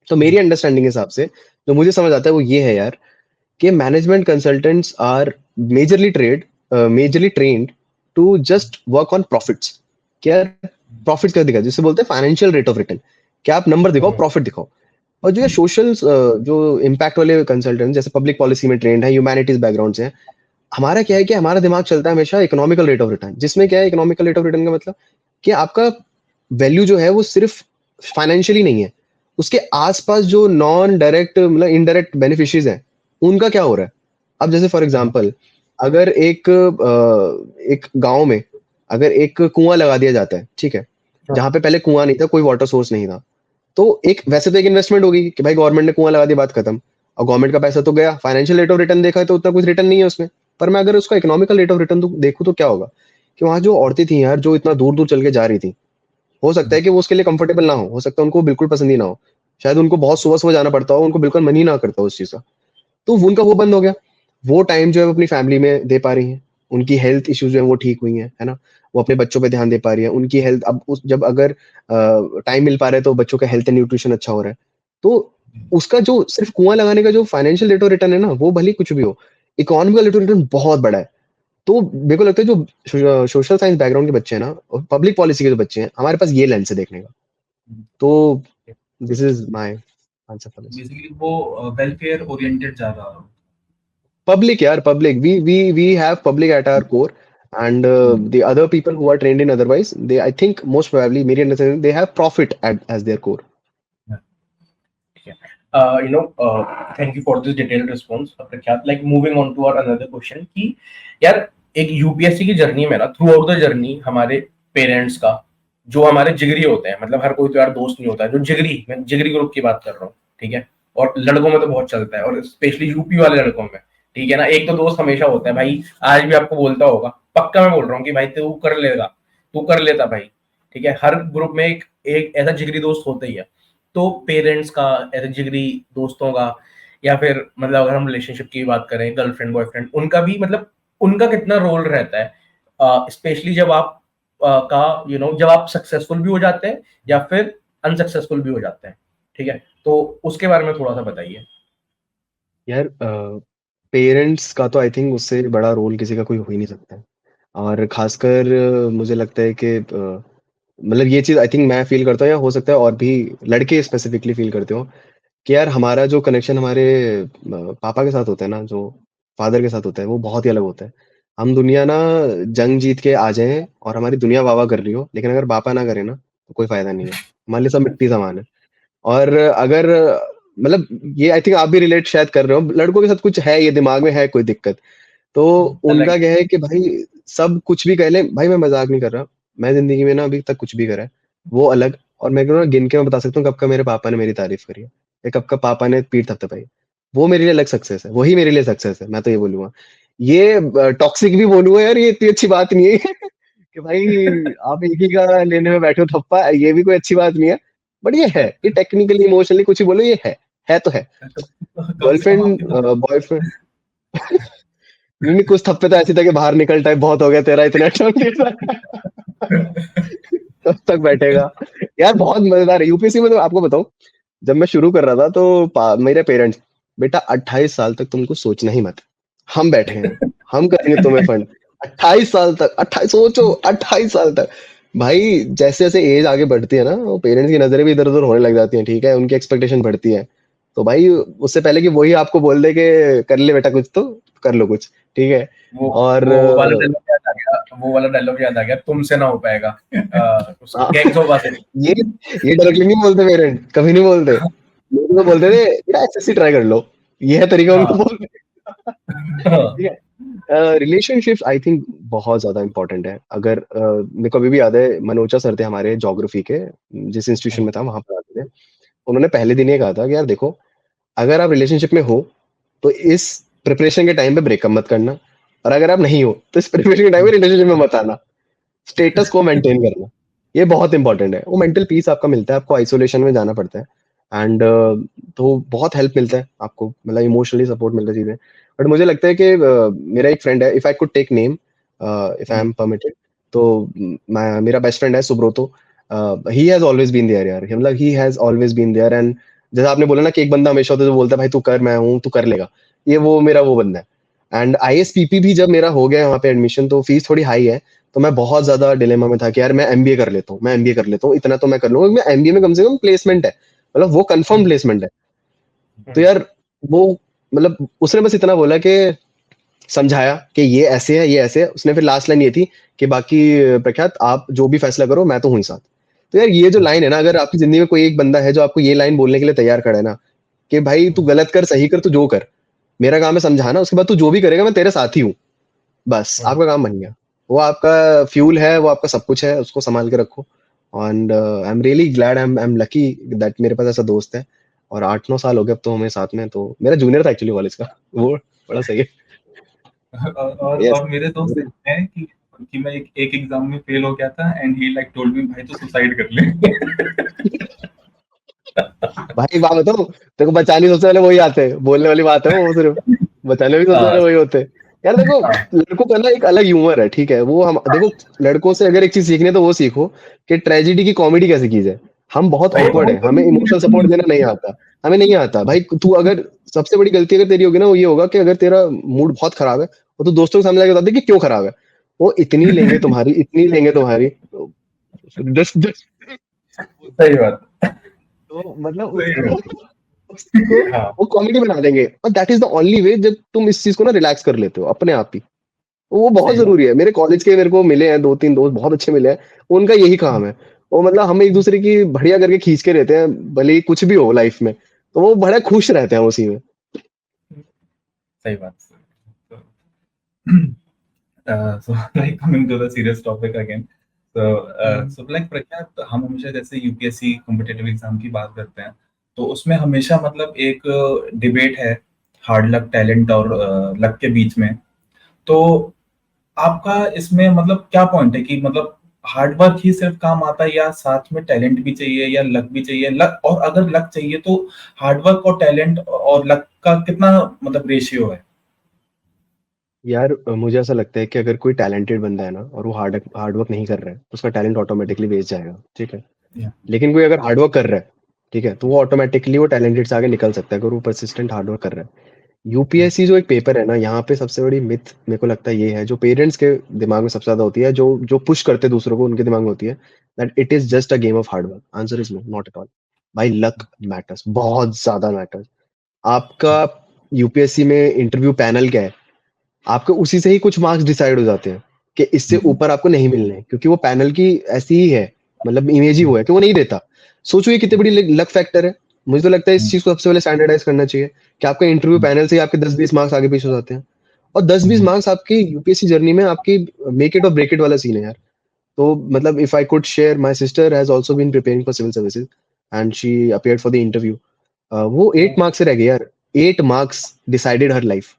तो मेरी अंडरस्टैंडिंग के हिसाब से जो मुझे समझ आता है वो ये है यार कि management consultants are majorly trained to just work on profits. क्या प्रॉफिट्स क्या दिखाए, जिसे बोलते हैं फाइनेंशियल रेट ऑफ रिटर्न, क्या आप नंबर दिखाओ, प्रॉफिट दिखाओ। और जो सोशल जो इम्पैक्ट वाले कंसल्टेंट जैसे पब्लिक पॉलिसी में ट्रेंड है, ह्यूमैनिटीज बैकग्राउंड से है, हमारा क्या है कि हमारा दिमाग चलता है हमेशा इकोनॉमिकल रेट ऑफ रिटर्न, जिसमें क्या है इकोनॉमिकल रेट ऑफ रिटर्न का मतलब कि आपका वैल्यू जो है वो सिर्फ फाइनेंशियली नहीं है, उसके आसपास जो नॉन डायरेक्ट मतलब इनडायरेक्ट बेनिफिशियरीज हैं उनका क्या हो रहा है। अब जैसे फॉर एग्जांपल अगर एक गांव में अगर एक कुआं लगा दिया जाता है, ठीक है, जहां पे पहले कुआं नहीं था, कोई वाटर सोर्स नहीं था, तो एक वैसे तो एक इन्वेस्टमेंट होगी कि भाई गवर्नमेंट ने कुआं लगा दिया, बात खत्म, और गवर्नमेंट का पैसा तो गया, फाइनेंशियल रेट ऑफ रिटर्न देखा है तो उतना कुछ रिटर्न नहीं है उसमें। पर मैं अगर उसका इकोनॉमिकल रेट ऑफ रिटर्न देखूं तो क्या होगा कि वहां जो औरतें थी यार जो इतना दूर दूर चल के जा रही थी, हो सकता है कि वो उसके लिए कंफर्टेबल ना हो सकता है उनको बिल्कुल पसंद ही ना हो, शायद उनको बहुत सुबह सुबह जाना पड़ता हो, उनको बिल्कुल मन ही ना करता हो उस चीज का, तो उनका वो बंद हो गया। वो टाइम जो है वो अपनी फैमिली में दे पा रही हैं, उनकी हेल्थ इश्यूज जो है वो ठीक हुई है ना, वो अपने बच्चों पे ध्यान दे पा रही है, उनकी हेल्थ अब जब अगर टाइम मिल पा रहा है तो बच्चों का हेल्थ एंड न्यूट्रिशन अच्छा हो रहा है, तो उसका जो सिर्फ कुआं लगाने का जो फाइनेंशियल रेट ऑफ रिटर्न है ना वो भले कुछ भी हो, इकोनॉमिकल रेट ऑफ रिटर्न बहुत बड़ा है। तो मेरे को लगता है जो सोशल साइंस बैकग्राउंड के बच्चे हैं ना और पब्लिक पॉलिसी के जो बच्चे हैं, हमारे पास ये लेंस है देखने का। तो this is my answer for this. Basically वो वेलफेयर ओरिएंटेड ज्यादा। Public, yaar, public. We have public at our core, and the other people who are trained in otherwise, they I think most probably, मेरी understanding, they have profit as their core. Thank you for this detailed response. प्रख्यात, like moving on to our another question कि यार एक UPSC की journey में ना through out the journey हमारे parents का जो हमारे जिगरी होते हैं, मतलब हर कोई तो यार दोस्त नहीं होता है, जो जिगरी ग्रुप की बात कर रहा हूँ, ठीक है, और लड़कों में तो बहुत चलता है, और स्पेशली यूपी वाले लड़कों में, ठीक है ना, एक तो दोस्त हमेशा होता है भाई, आज भी आपको बोलता होगा, पक्का मैं बोल रहा हूँ कि भाई तू कर लेगा, तू कर लेता भाई, ठीक है, हर ग्रुप में एक ऐसा जिगरी दोस्त होता ही है। तो पेरेंट्स का ऐसे जिगरी दोस्तों का, या फिर मतलब अगर हम रिलेशनशिप की बात करें, गर्लफ्रेंड बॉयफ्रेंड, उनका भी मतलब उनका कितना रोल रहता है, स्पेशली जब आप का जब आप सक्सेसफुल भी हो जाते हैं या फिर अनसक्सेसफुल भी हो जाते हैं, ठीक है, तो उसके बारे में थोड़ा सा बताइए यार पेरेंट्स का तो आई थिंक उससे बड़ा रोल किसी का कोई हो ही नहीं सकता है, और खासकर मुझे लगता है कि मतलब ये चीज आई थिंक मैं फील करता हूँ, या हो सकता है और भी लड़के स्पेसिफिकली फील करते हो कि यार हमारा जो कनेक्शन हमारे पापा के साथ होता है ना, जो फादर के साथ होता है, वो बहुत ही अलग होता है। हम दुनिया ना जंग जीत के आ जाए और हमारी दुनिया वाह वाह कर रही हो, लेकिन अगर पापा ना करे ना तो कोई फायदा नहीं है, हमारे लिए सब मिट्टी समान है। और अगर मतलब ये आई थिंक आप भी रिलेट शायद कर रहे हो, लड़कों के साथ कुछ है, ये दिमाग में है कोई दिक्कत, तो उनका अलग। क्या है कि भाई सब कुछ भी कह ले, भाई मैं मजाक नहीं कर रहा, मैं जिंदगी में ना अभी तक कुछ भी करा है वो अलग, और मैं ना गिन के मैं बता सकता हूँ कब का मेरे पापा ने मेरी तारीफ करी है या कब का पापा ने पीठ थपथपाई, वो मेरे लिए अलग सक्सेस है, वही मेरे लिए सक्सेस है, मैं तो ये बोलूंगा। ये टॉक्सिक भी बोलूंगा यार, ये इतनी अच्छी बात नहीं है कि भाई आप एक ही का लेने में बैठे हो थप्पा, ये भी कोई अच्छी बात नहीं है, बट ये है, ये टेक्निकली इमोशनली कुछ ही बोलो, ये है तो है। कम से कम गर्लफ्रेंड आपके तो बॉयफ्रेंड नहीं नहीं, कुछ थप्पे तो ऐसे थे कि बाहर निकल टाइप बहुत हो गया तेरा, इतना तब तक बैठेगा। यार बहुत मजेदार है यूपीएससी में, तो आपको बताऊं जब मैं शुरू कर रहा था तो मेरे पेरेंट्स, बेटा 28 साल तक तुमको सोचना ही मत, हम बैठे हैं, हम करेंगे तुम्हें फंड। 28 साल तक, 28 सोचो, 28 साल तक। भाई जैसे जैसे एज आगे बढ़ती है ना, वो पेरेंट्स की नजरें भी इधर उधर होने लग जाती हैं, ठीक है, उनकी एक्सपेक्टेशन बढ़ती है, तो भाई उससे पहले कि वही आपको बोल दे कि कर ले बेटा कुछ तो कर लो कुछ, ठीक है। वो और वो वाला डायलॉग याद आ गया, वो वाला डायलॉग याद आ गया, तुमसे ना हो पाएगा, हाँ, गैंग्स ऑफ वासेपुर। ये ये डायरेक्टली नहीं बोलते पेरेंट, कभी नहीं बोलते। लोग तो बोलते थे बेटा एसएससी ट्राई कर लो, ये है तरीका उनको बोलने का। ठीक है। रिलेशनशिप्स आई थिंक बहुत ज्यादा इंपॉर्टेंट है। अगर मेरे को अभी भी याद है, मनोजा सर थे हमारे ज्योग्राफी के, जिस इंस्टीट्यूशन में था वहां पर आते थे। उन्होंने पहले दिन ये कहा था कि यार देखो, अगर आप रिलेशनशिप में हो तो इस प्रिपरेशन के टाइम पे ब्रेकअप मत करना, और अगर आप नहीं हो तो इस प्रिपरेशन के टाइम पे रिलेशनशिप में मत आना। स्टेटस को मेंटेन करना, ये बहुत इंपॉर्टेंट है। वो मेंटल पीस आपका मिलता है, आपको आइसोलेशन में जाना पड़ता है, एंड तो बहुत हेल्प मिलता है आपको, मतलब इमोशनली सपोर्ट मिलता है चीजें। बट मुझे लगता है कि मेरा एक फ्रेंड है, if I could take name, if I am permitted, तो मेरा बेस्ट फ्रेंड है Subroto. He has always been there यार, मतलब he has always been there. And जैसे आपने बोला ना कि एक बंदा हमेशा होता है जो बोलता है भाई तू कर, मैं हूँ, तू कर लेगा, ये वो मेरा वो बंदा है। एंड आईएसपीपी भी जब मेरा हो गया वहाँ पे एडमिशन, तो फीस थोड़ी हाई है, तो मैं बहुत ज्यादा डिलेमा में था कि यार मैं एमबीए कर लेता हूँ, मैं एमबीए कर लेता हूँ, इतना तो मैं कर लूंगा, मैं एमबीए में कम से कम प्लेसमेंट है, मतलब वो कंफर्म प्लेसमेंट है। तो यार वो, मतलब उसने बस इतना बोला कि समझाया कि ये ऐसे है, ये ऐसे है। उसने फिर लास्ट लाइन ये थी कि बाकी प्रख्यात आप जो भी फैसला करो मैं तो हूँ ही साथ। तो यार ये जो लाइन है ना, अगर आपकी जिंदगी में कोई एक बंदा है जो आपको ये लाइन बोलने के लिए तैयार खड़ा है ना, कि भाई तू गलत कर, सही कर, तू जो कर, मेरा काम है समझाना, उसके बाद तू जो भी करेगा मैं तेरे साथ ही हूँ, बस आपका काम बन गया। वो आपका फ्यूल है, वो आपका सब कुछ है, उसको संभाल के रखो। And I am really glad, I am lucky that मेरे पास ऐसा दोस्त है। और 8-9 साल हो गए अब तो हमें साथ में, तो मेरा जूनियर था एक्चुअली कॉलेज का वो, बड़ा सही है। यस। और मेरे दोस्त ऐसे हैं कि मैं एक एग्जाम में फेल हो गया था and he like told me भाई तो सुसाइड कर ले। भाई बात बताओ, तेरे को बचाने सबसे पहले वही आते हैं, बोलने वाली बात है वो सिर्फ, बचाने भी सबसे पहले वही होते हैं। यार देखो, लड़कों का ना एक अलग ह्यूमर है, ठीक है, वो हम देखो, लड़कों से अगर एक चीज सीखनी है तो वो सीखो कि ट्रेजेडी की कॉमेडी कैसे की जाए। हम बहुत ऑकवर्ड है, हमें इमोशनल सपोर्ट देना नहीं आता, हमें नहीं आता भाई। तू अगर, सबसे बड़ी गलती अगर तेरी होगी ना, वो ये होगा कि अगर तेरा मूड बहुत खराब है और तू दोस्तों के सामने जाके बता दे कि क्यों खराब है, वो इतनी लेंगे तुम्हारी, इतनी लेंगे तुम्हारी, जस्ट सही बात। तो मतलब सही में। उसको हाँ वो कॉमेडी बना देंगे, और that is the only way जब तुम इस चीज को ना रिलैक्स कर लेते हो अपने आप ही। वो बहुत सही बात। जरूरी है। मेरे कॉलेज के मेरे को मिले हैं 2-3 दोस्त बहुत अच्छे मिले हैं, उनका यही काम है। वो मतलब हम एक दूसरे की बढ़िया करके खींच के रहते हैं, भले ही कुछ भी हो लाइफ में, तो वो बड़ा खुश रहते हैं उसी में। सही बात। So like coming to the serious topic again. So like प्रख्यात, हम हमेशा जैसे यूपीएससी कॉम्पिटिटिव एग्जाम की बात करते हैं, तो उसमें हमेशा मतलब एक डिबेट है हार्ड लक, टैलेंट और लक के बीच में। तो आपका इसमें मतलब क्या पॉइंट है कि मतलब हार्ड वर्क ही सिर्फ काम आता है या साथ में टैलेंट भी चाहिए या लक भी चाहिए? लक, और अगर लक चाहिए तो हार्ड वर्क और टैलेंट और लक का कितना मतलब रेशियो है? यार मुझे ऐसा लगता है कि अगर कोई टैलेंटेड बंदा है ना और वो हार्ड वर्क नहीं कर रहा है, तो उसका टैलेंट ऑटोमेटिकली वेस्ट जाएगा, ठीक है। या लेकिन कोई अगर हार्ड वर्क कर रहा है, ठीक है, तो वो ऑटोमेटिकली वो टैलेंटेड से आगे निकल सकता है अगर वो परसिस्टेंट हार्ड वर्क कर रहा है। यूपीएससी जो एक पेपर है ना, यहाँ पे सबसे बड़ी मिथ मेरे को लगता है ये है, जो पेरेंट्स के दिमाग में सबसे ज्यादा होती है, जो जो पुश करते हैं दूसरों को, उनके दिमाग में होती है, that it is just a game of hard work. Answer is no, not at all. भाई लक मैटर्स, बहुत ज्यादा मैटर्स। आपका यूपीएससी में इंटरव्यू पैनल क्या है, आपके उसी से ही कुछ मार्क्स डिसाइड हो जाते हैं कि इससे ऊपर आपको नहीं मिलने हैं, क्योंकि वो पैनल की ऐसी ही है, मतलब इमेज ही वो है कि वो नहीं देता। सोचो ये कितनी बड़ी लक फैक्टर है। मुझे तो लगता है इस चीज को सबसे पहले स्टैंडर्डाइज करना चाहिए कि आपका इंटरव्यू पैनल से ही आपके 10-20 मार्क्स आगे पीछे हो जाते हैं, और 10-20 मार्क्स आपकी यूपीएससी जर्नी में आपकी मेक इट और ब्रेक इट वाला सीन है यार। तो मतलब if I could share, my sister has also been preparing for civil services and she appeared for the interview. वो 8 मार्क्स से रह गई यार। 8 marks decided her life,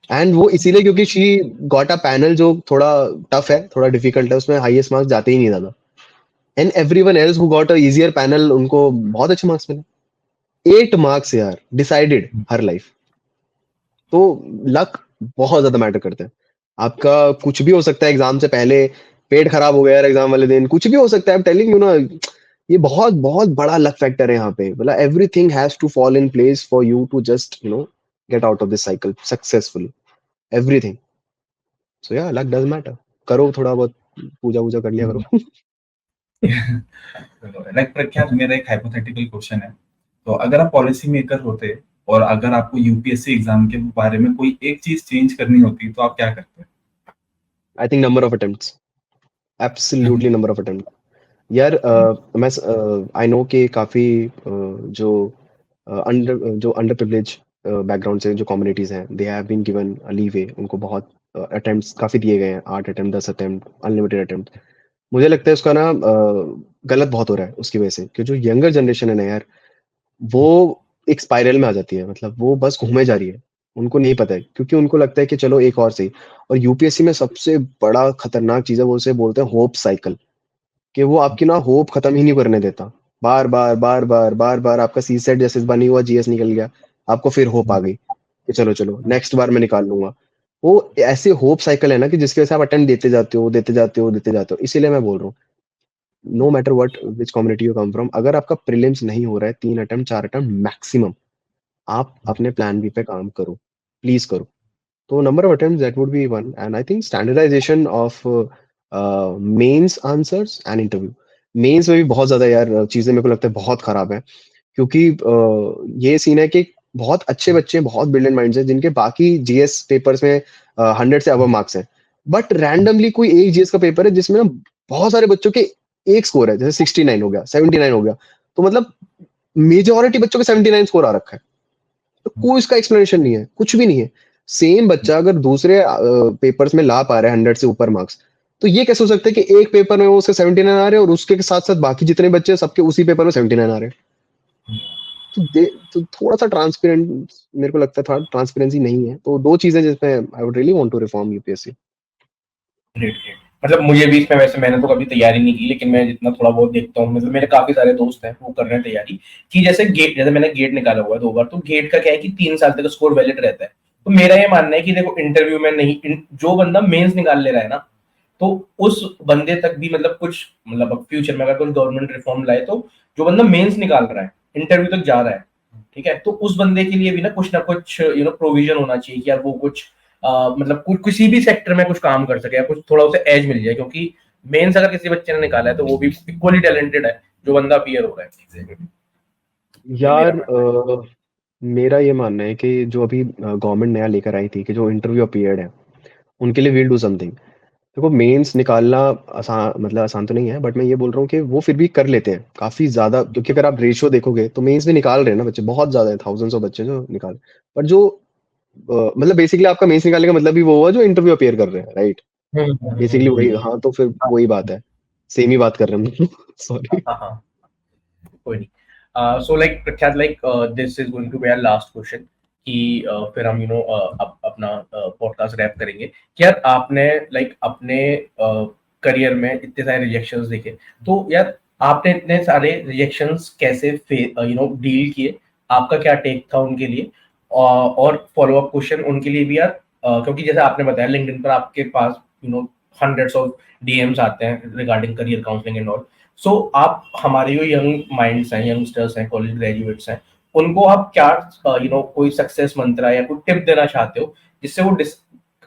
and वो इसीलिए क्योंकि शी गॉट अ पैनल जो थोड़ा टफ है, थोड़ा डिफिकल्ट है, उसमें हाईएस्ट मार्क्स जाते ही नहीं ज्यादा। And everyone else who got a easier panel, उनको बहुत अच्छे मार्क्स मिले। 8 मार्क्स यार, डिसाइडेड हर लाइफ। तो लक बहुत ज्यादा मैटर करता है। आपका कुछ भी हो सकता है एग्जाम से पहले, पेट खराब हो गया यार एग्जाम वाले दिन, कुछ भी हो सकता है। आई एम टेलिंग यू ना, ये बहुत बहुत बड़ा लक फैक्टर है यहाँ पे। मतलब everything has to fall in place for you to just get out of this cycle successfully, everything. So yeah luck does matter. करो थोड़ा बहुत, पूजा वूजा कर लिया करो। लाइक प्रख्यात, मेरा एक हाइपोथेटिकल क्वेश्चन है। तो अगर आप पॉलिसी मेकर होते और अगर आपको यूपीएससी एग्जाम के बारे में कोई एक चीज चेंज करनी होती तो आप क्या करते? I think number of attempts, absolutely number of attempt. यार मैं आई नो कि काफी जो जो अंडर प्रिविलेज बैकग्राउंड से जो कम्युनिटीज हैं, they have been given a leeway, उनको बहुत अटेम्प्ट्स काफी दिए गए हैं, 8 अटेम्प्ट, 10 अटेम्प्ट, अनलिमिटेड अटेम्प्ट। मुझे लगता है उसका ना गलत बहुत हो रहा है उसकी वजह से, कि जो यंगर जनरेशन है ना यार, वो एक स्पाइरल में आ जाती है, मतलब वो बस घूमे जा रही है, उनको नहीं पता है, क्योंकि उनको लगता है कि चलो एक और सही। और यूपीएससी में सबसे बड़ा खतरनाक चीज है, वो उसे बोलते हैं होप साइकिल, कि वो आपकी ना होप खत्म ही नहीं करने देता। बार बार बार बार बार बार आपका सी सेट जैसे बनी हुआ जीएस निकल गया, आपको फिर होप आ गई कि चलो चलो नेक्स्ट बार मैं निकाल लूंगा। वो ऐसे होप साइकिल है ना, कि जिसकी वजह से आप अटेम्प्ट देते जाते हो, देते जाते हो, देते जाते हो। इसीलिए मैं बोल रहा हूँ, no matter what which community you come from, अगर आपका प्रीलिम्स नहीं हो रहा है, 3 अटेम्प्ट 4 अटेम्प्ट मैक्सिमम, आप अपने प्लान बी पे काम करो, प्लीज करो। तो number of attempts that would be one, and I think standardisation of mains answers and interview. Mains में भी बहुत ज्यादा यार चीजें मेरे को लगता है बहुत खराब है, क्योंकि ये सीन है कि बहुत अच्छे बच्चे, बहुत ब्रिलियंट माइंड्स हैं, जिनके बाकी जीएस पेपर्स में 100 से अबव मार्क्स हैं, बट रैंडमली कोई एक जीएस का पेपर है जिसमें ना बहुत सारे बच्चों के एक स्कोर है, जैसे 69 हो गया, 79 हो गया, तो मतलब मेजोरिटी बच्चों के 79 स्कोर आ रखा है। तो कोई इसका एक्सप्लेनेशन नहीं है, कुछ भी नहीं है। सेम बच्चा अगर दूसरे पेपर्स में ला पा रहा है 100 से ऊपर मार्क्स, तो ये कैसे हो सकता है कि एक पेपर में वो उसके 79 आ रहे हैं और उसके साथ साथ बाकी जितने बच्चे हैं सबके उसी पेपर में 79 आ रहे हैं। तो थोड़ा सा ट्रांसपेरेंट, मेरे को लगता है थोड़ा ट्रांसपेरेंसी नहीं है। तो दो चीजें जिसमें I would really want to reform UPSC. Great great. मतलब मुझे भी इसमें, वैसे मैंने तो कभी तैयारी नहीं की, लेकिन मैं जितना थोड़ा बहुत देखता हूँ, मतलब मेरे काफी सारे दोस्त हैं वो कर रहे हैं तैयारी, कि जैसे गेट, जैसे मैंने गेट निकाला हुआ है 2 बार, तो गेट का क्या है कि 3 साल तक स्कोर वैलिड रहता है। तो मेरा ये मानना है कि देखो, इंटरव्यू में नहीं, जो बंदा मेंस निकाल ले रहा है ना, तो उस बंदे तक भी मतलब कुछ, मतलब अब फ्यूचर में अगर कुछ गवर्नमेंट रिफॉर्म लाए, तो जो बंदा मेंस निकाल रहा है, इंटरव्यू तक जा रहा है, ठीक है, तो उस बंदे के लिए भी ना कुछ प्रोविजन होना चाहिए कि यार वो कुछ मतलब कुछ किसी भी सेक्टर में कुछ काम कर सके, या कुछ थोड़ा उसे एज मिल जाए, क्योंकि मेंस अगर किसी बच्चे ने निकाला है तो वो भी इक्वली टैलेंटेड है जो बंदा अपीयर हो रहा है। ये मेरा यार मानना है। मेरा ये मानना है कि जो अभी गवर्नमेंट नया लेकर आई थी, कि जो इंटरव्यू अपीयर्ड है उनके लिए वील डू समथिंग। देखो मेंस निकालना आसान, मतलब आसान तो नहीं है, बट मैं ये बोल रहा हूँ कि वो फिर भी कर लेते हैं काफी ज्यादा, क्योंकि अगर आप रेशियो देखोगे तो मेंस में निकाल रहे हैं ना बच्चे, बहुत ज्यादा है, थाउजेंड्स ऑफ बच्चे जो निकाल। पर जो मतलब बेसिकली आपका मेंस निकालने का मतलब भी वो हुआ जो इंटरव्यू अपीयर कर रहे हैं, राइट? बेसिकली वही, हाँ, तो फिर वही बात है, सेम ही बात कर रहे हैं हम। सॉरी। हाँ हाँ, कोई नहीं। सो लाइक प्रख्यात, like this is going to be our last question, कि फिर हम अपना पॉडकास्ट रैप करेंगे, कि यार आपने लाइक अपने करियर में इतने सारे रिजेक्शंस देखे, तो यार आपने इतने सारे रिजेक्शंस कैसे डील किए, आपका क्या टेक था उनके लिए, और फॉलो अप क्वेश्चन उनके लिए भी यार, क्योंकि जैसे आपने बताया लिंक्डइन पर आपके पास हंड्रेड्स ऑफ डीएम्स आते हैं regarding career counselling and all. So आप हमारे जो यंग माइंड्स हैं, यंगस्टर्स हैं, कॉलेज ग्रेजुएट्स हैं, उनको आप क्या कोई सक्सेस मंत्र या कोई टिप देना चाहते हो, जिससे वो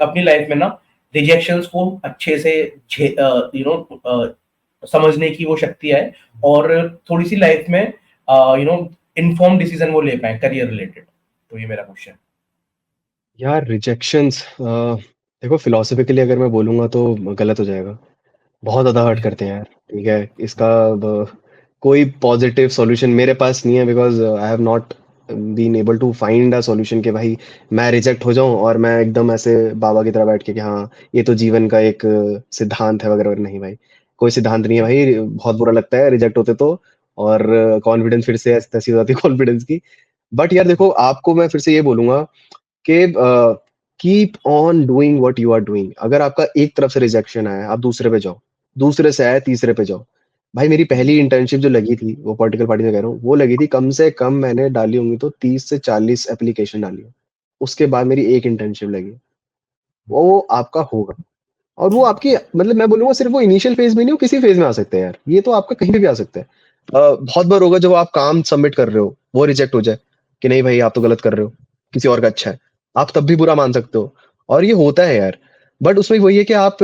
अपनी लाइफ में ना रिजेक्शंस को अच्छे से समझने की वो शक्ति है, और थोड़ी सी लाइफ में इन्फॉर्म डिसीजन वो ले पाए करियर रिलेटेड। तो ये मेरा क्वेश्चन। यार रिजेक्शंस, देखो फिलोसफिकली अगर मैं बोलूंगा तो गलत हो जाएगा, बहुत ज़्यादा हर्ट करते हैं यार। ठीक है, इसका कोई पॉजिटिव सॉल्यूशन मेरे पास नहीं है, because I have not been able to find a solution कि भाई मैं रिजेक्ट हो जाऊं और मैं एकदम ऐसे बाबा की तरह बैठ के कि हाँ ये तो जीवन का एक सिद्धांत है वगैरह वगैरह। नहीं भाई, कोई सिद्धांत नहीं है भाई, बहुत बुरा लगता है रिजेक्ट होते तो, और कॉन्फिडेंस फिर से ऐसी तैसी हो जाती है कॉन्फिडेंस की। बट यार देखो, आपको मैं फिर से ये बोलूंगा कि keep on doing what you are doing. अगर आपका एक तरफ से रिजेक्शन आया, आप दूसरे पे जाओ, दूसरे से आया तीसरे पे जाओ। भाई मेरी पहली इंटर्नशिप जो लगी थी, वो पॉलिटिकल पार्टी में कह रहा हूँ, वो लगी थी कम से कम मैंने डाली होंगी तो 30 से 40 एप्लीकेशन डाली है। उसके बाद मेरी एक इंटर्नशिप लगी। वो आपका होगा, और वो आपकी, मतलब मैं बोलूंगा सिर्फ वो इनिशियल फेज में नहीं, वो किसी फेज में आ सकता है यार, ये तो आपका कहीं भी आ सकता है। बहुत बार होगा जब आप काम सबमिट कर रहे हो, वो रिजेक्ट हो जाए कि नहीं भाई आप तो गलत कर रहे हो, किसी और का अच्छा है, आप तब भी बुरा मान सकते हो, और ये होता है यार। बट उसमें वही है कि आप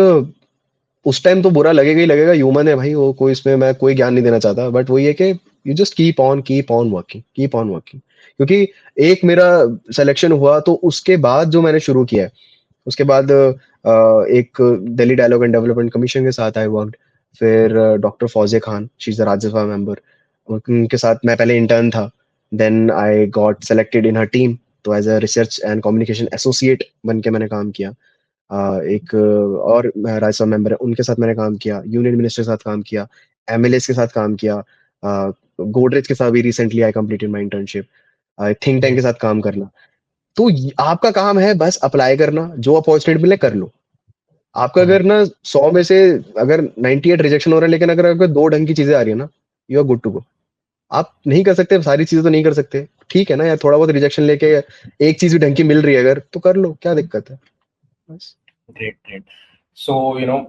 उस टाइम तो बुरा लगेगा ही लगेगा, ह्यूमन है भाई वो, कोई इसमें मैं कोई ज्ञान नहीं देना चाहता, बट वही है कि you just keep on working, keep on working. क्योंकि एक मेरा सिलेक्शन हुआ, तो उसके बाद जो मैंने शुरू किया है, उसके बाद एक Delhi dialogue and development commission के साथ आई वर्कड, फिर doctor Fauzia Khan, she is a Rajya Sabha member, उनके साथ मैं पहले इंटर्न था, then I got selected in her team, तो as a research and communication associate बन के मैंने काम किया। एक और राज्यसभा मेंबर है, उनके साथ मैंने काम किया, यूनियन मिनिस्टर के साथ काम किया, एमएलएस के साथ काम किया, गोदरेज के साथ भी recently I completed my internship, think tank के साथ काम करना। तो आपका काम है बस अप्लाई करना, जो अपॉर्चुनिटी मिले कर लो। आपका अगर ना 100 में से अगर 98 रिजेक्शन हो रहा है, लेकिन अगर आपको 2 ढंग की चीजें आ रही है ना, you are good to go. आप नहीं कर सकते सारी चीजें, तो नहीं कर सकते, ठीक है ना यार, थोड़ा बहुत रिजेक्शन लेके एक चीज भी ढंग की मिल रही है अगर, तो कर लो, क्या दिक्कत है बस। Great great. सो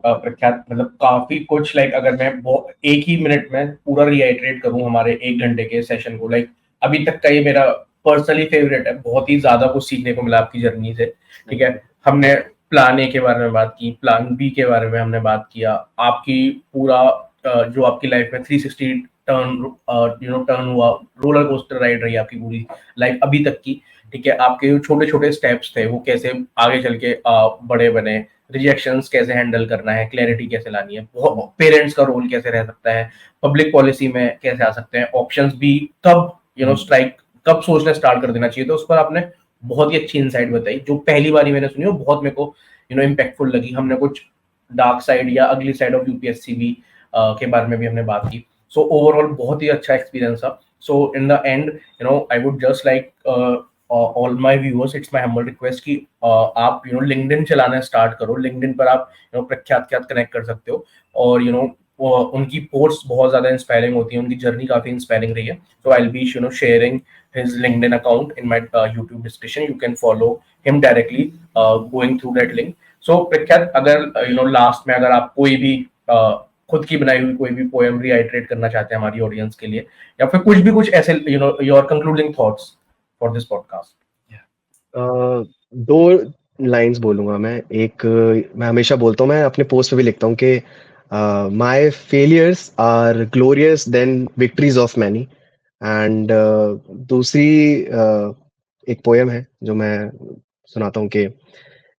प्रख्यात, मतलब काफी कुछ, लाइक अगर मैं एक ही मिनट में पूरा रिआइटरेट करूं हमारे 1 घंटे के सेशन को, लाइक अभी तक का ये मेरा पर्सनली फेवरेट है, बहुत ही ज्यादा कुछ सीखने को मिला आपकी जर्नी से। ठीक है, हमने प्लान ए के बारे में बात की, प्लान बी के बारे में हमने बात किया, आपकी पूरा जो आपकी लाइफ में 360 टर्न हुआ, रोलर कोस्टर राइड रही आपकी पूरी लाइफ अभी तक की। ठीक है, आपके जो छोटे छोटे स्टेप्स थे वो कैसे आगे चल के बड़े बने, रिजेक्शंस कैसे हैंडल करना है, क्लैरिटी कैसे लानी है, पेरेंट्स का रोल कैसे रह सकता है, पब्लिक पॉलिसी में कैसे आ सकते हैं, ऑप्शंस भी कब स्ट्राइक कब सोचना स्टार्ट कर देना चाहिए, तो उस पर आपने बहुत ही अच्छी इनसाइट बताई, जो पहली बार मैंने सुनी, वो बहुत मेरे को इम्पैक्टफुल लगी। हमने कुछ डार्क साइड या अगली साइड ऑफ यूपीएससी भी के बारे में भी हमने बात की। सो ओवरऑल बहुत ही अच्छा एक्सपीरियंस था। So in the end I would just like all my viewers, it's my humble request कि आप लिंक्डइन चलाना स्टार्ट करो। लिंक्डइन पर आप प्रख्यात के साथ कनेक्ट कर सकते हो, और उनकी पोस्ट बहुत ज्यादा इंस्पायरिंग होती है, उनकी जर्नी काफी इंस्पायरिंग रही है। So I will be sharing his LinkedIn account in my YouTube description. You can follow him directly going through that link. So प्रख्यात, अगर लास्ट में अगर आप कोई भी खुद की बनाई हुई कोई भी पोएम रीआइटरेट करना चाहते हैं हमारी ऑडियंस के लिए, या फिर कुछ ऐसे your concluding thoughts for this podcast. 2 lines बोलूंगा मैं। एक मैं हमेशा बोलता हूँ, मैं अपने पोस्ट पे भी लिखता हूँ कि my failures are glorious than victories of many. And दूसरी एक पोएम है जो मैं सुनाता हूँ कि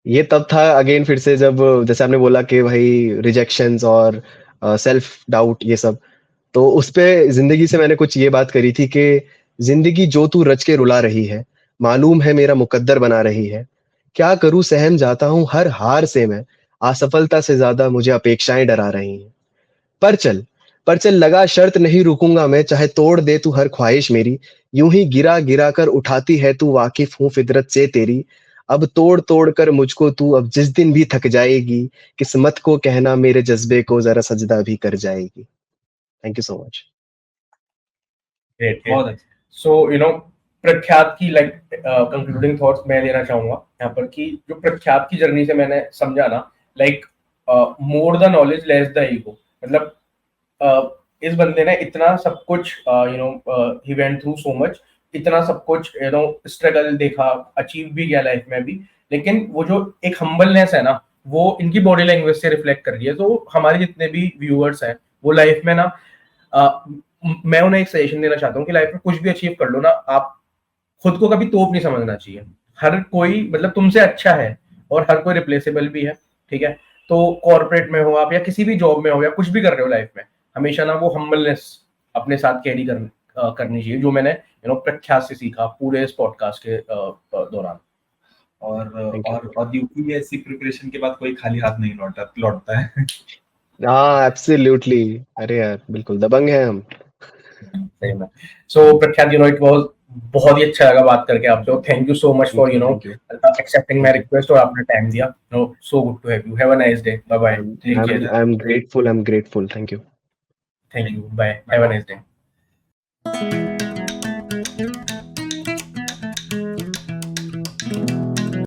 ये तब था, अगेन फिर से, जब जैसे आपने बोला कि भाई रिजेक्शंस और सेल्फ डाउट ये सब, तो उस पे जिंदगी से मैंने कुछ ये बात करी थी कि जिंदगी जो तू रच के रुला रही है, मालूम है मेरा मुकद्दर बना रही है, क्या करूं सहम जाता हूं हर हार से मैं, असफलता से ज्यादा मुझे अपेक्षाएं डरा रही हैं। पर चल पर चल लगा शर्त नहीं रुकूंगा मैं, चाहे तोड़ दे तू हर ख्वाहिश मेरी, यूं ही गिरा गिरा कर उठाती है तू, वाकिफ हूं फितरत से तेरी, अब तोड़ तोड़ कर मुझको तू अब जिस दिन भी थक जाएगी, किस्मत को कहना मेरे जज्बे को जरा सजदा भी कर जाएगी। Thank you so much. Great. बहुत अच्छा। सो प्रख्यात की लाइक कंक्लूडिंग थॉट्स मैं लेना चाहूंगा यहाँ पर, कि जो प्रख्यात की जर्नी से मैंने समझा ना, like more the knowledge less the ego. मतलब इस बंदे ने इतना सब कुछ he went through so much, इतना सब कुछ स्ट्रगल देखा, अचीव भी किया लाइफ में भी, लेकिन वो जो एक हम्बलनेस है ना, वो इनकी बॉडी लैंग्वेज से रिफ्लेक्ट कर रही है। तो हमारे जितने भी व्यूअर्स हैं वो लाइफ में ना, मैं उन्हें एक सजेशन देना चाहता हूँ कि लाइफ में कुछ भी अचीव कर लो ना, आप खुद को कभी तोप नहीं समझना चाहिए। हर कोई मतलब तुमसे अच्छा है, और हर कोई रिप्लेसेबल भी है। ठीक है, तो कॉर्पोरेट में हो आप, या किसी भी जॉब में हो, या कुछ भी कर रहे हो लाइफ में, हमेशा ना वो हम्बलनेस अपने साथ कैरी करनी चाहिए, जो मैंने प्रख्यात से सीखा पूरे इस पॉडकास्ट के दौरान। और यूपीएससी प्रिपरेशन के बाद कोई खाली हाथ नहीं लौटता है। हाँ एब्सोल्युटली, अरे यार बिल्कुल दबंग है हम। सही में। सो प्रख्यात, इट वाज बहुत ही अच्छा लगा बात करके आपसे। Thank you so much for accepting my request, और आपने टाइम दिया। So good to have you. Have a nice day. Bye bye. Take care. I'm grateful, thank you. Thank you. Bye. Have a nice day.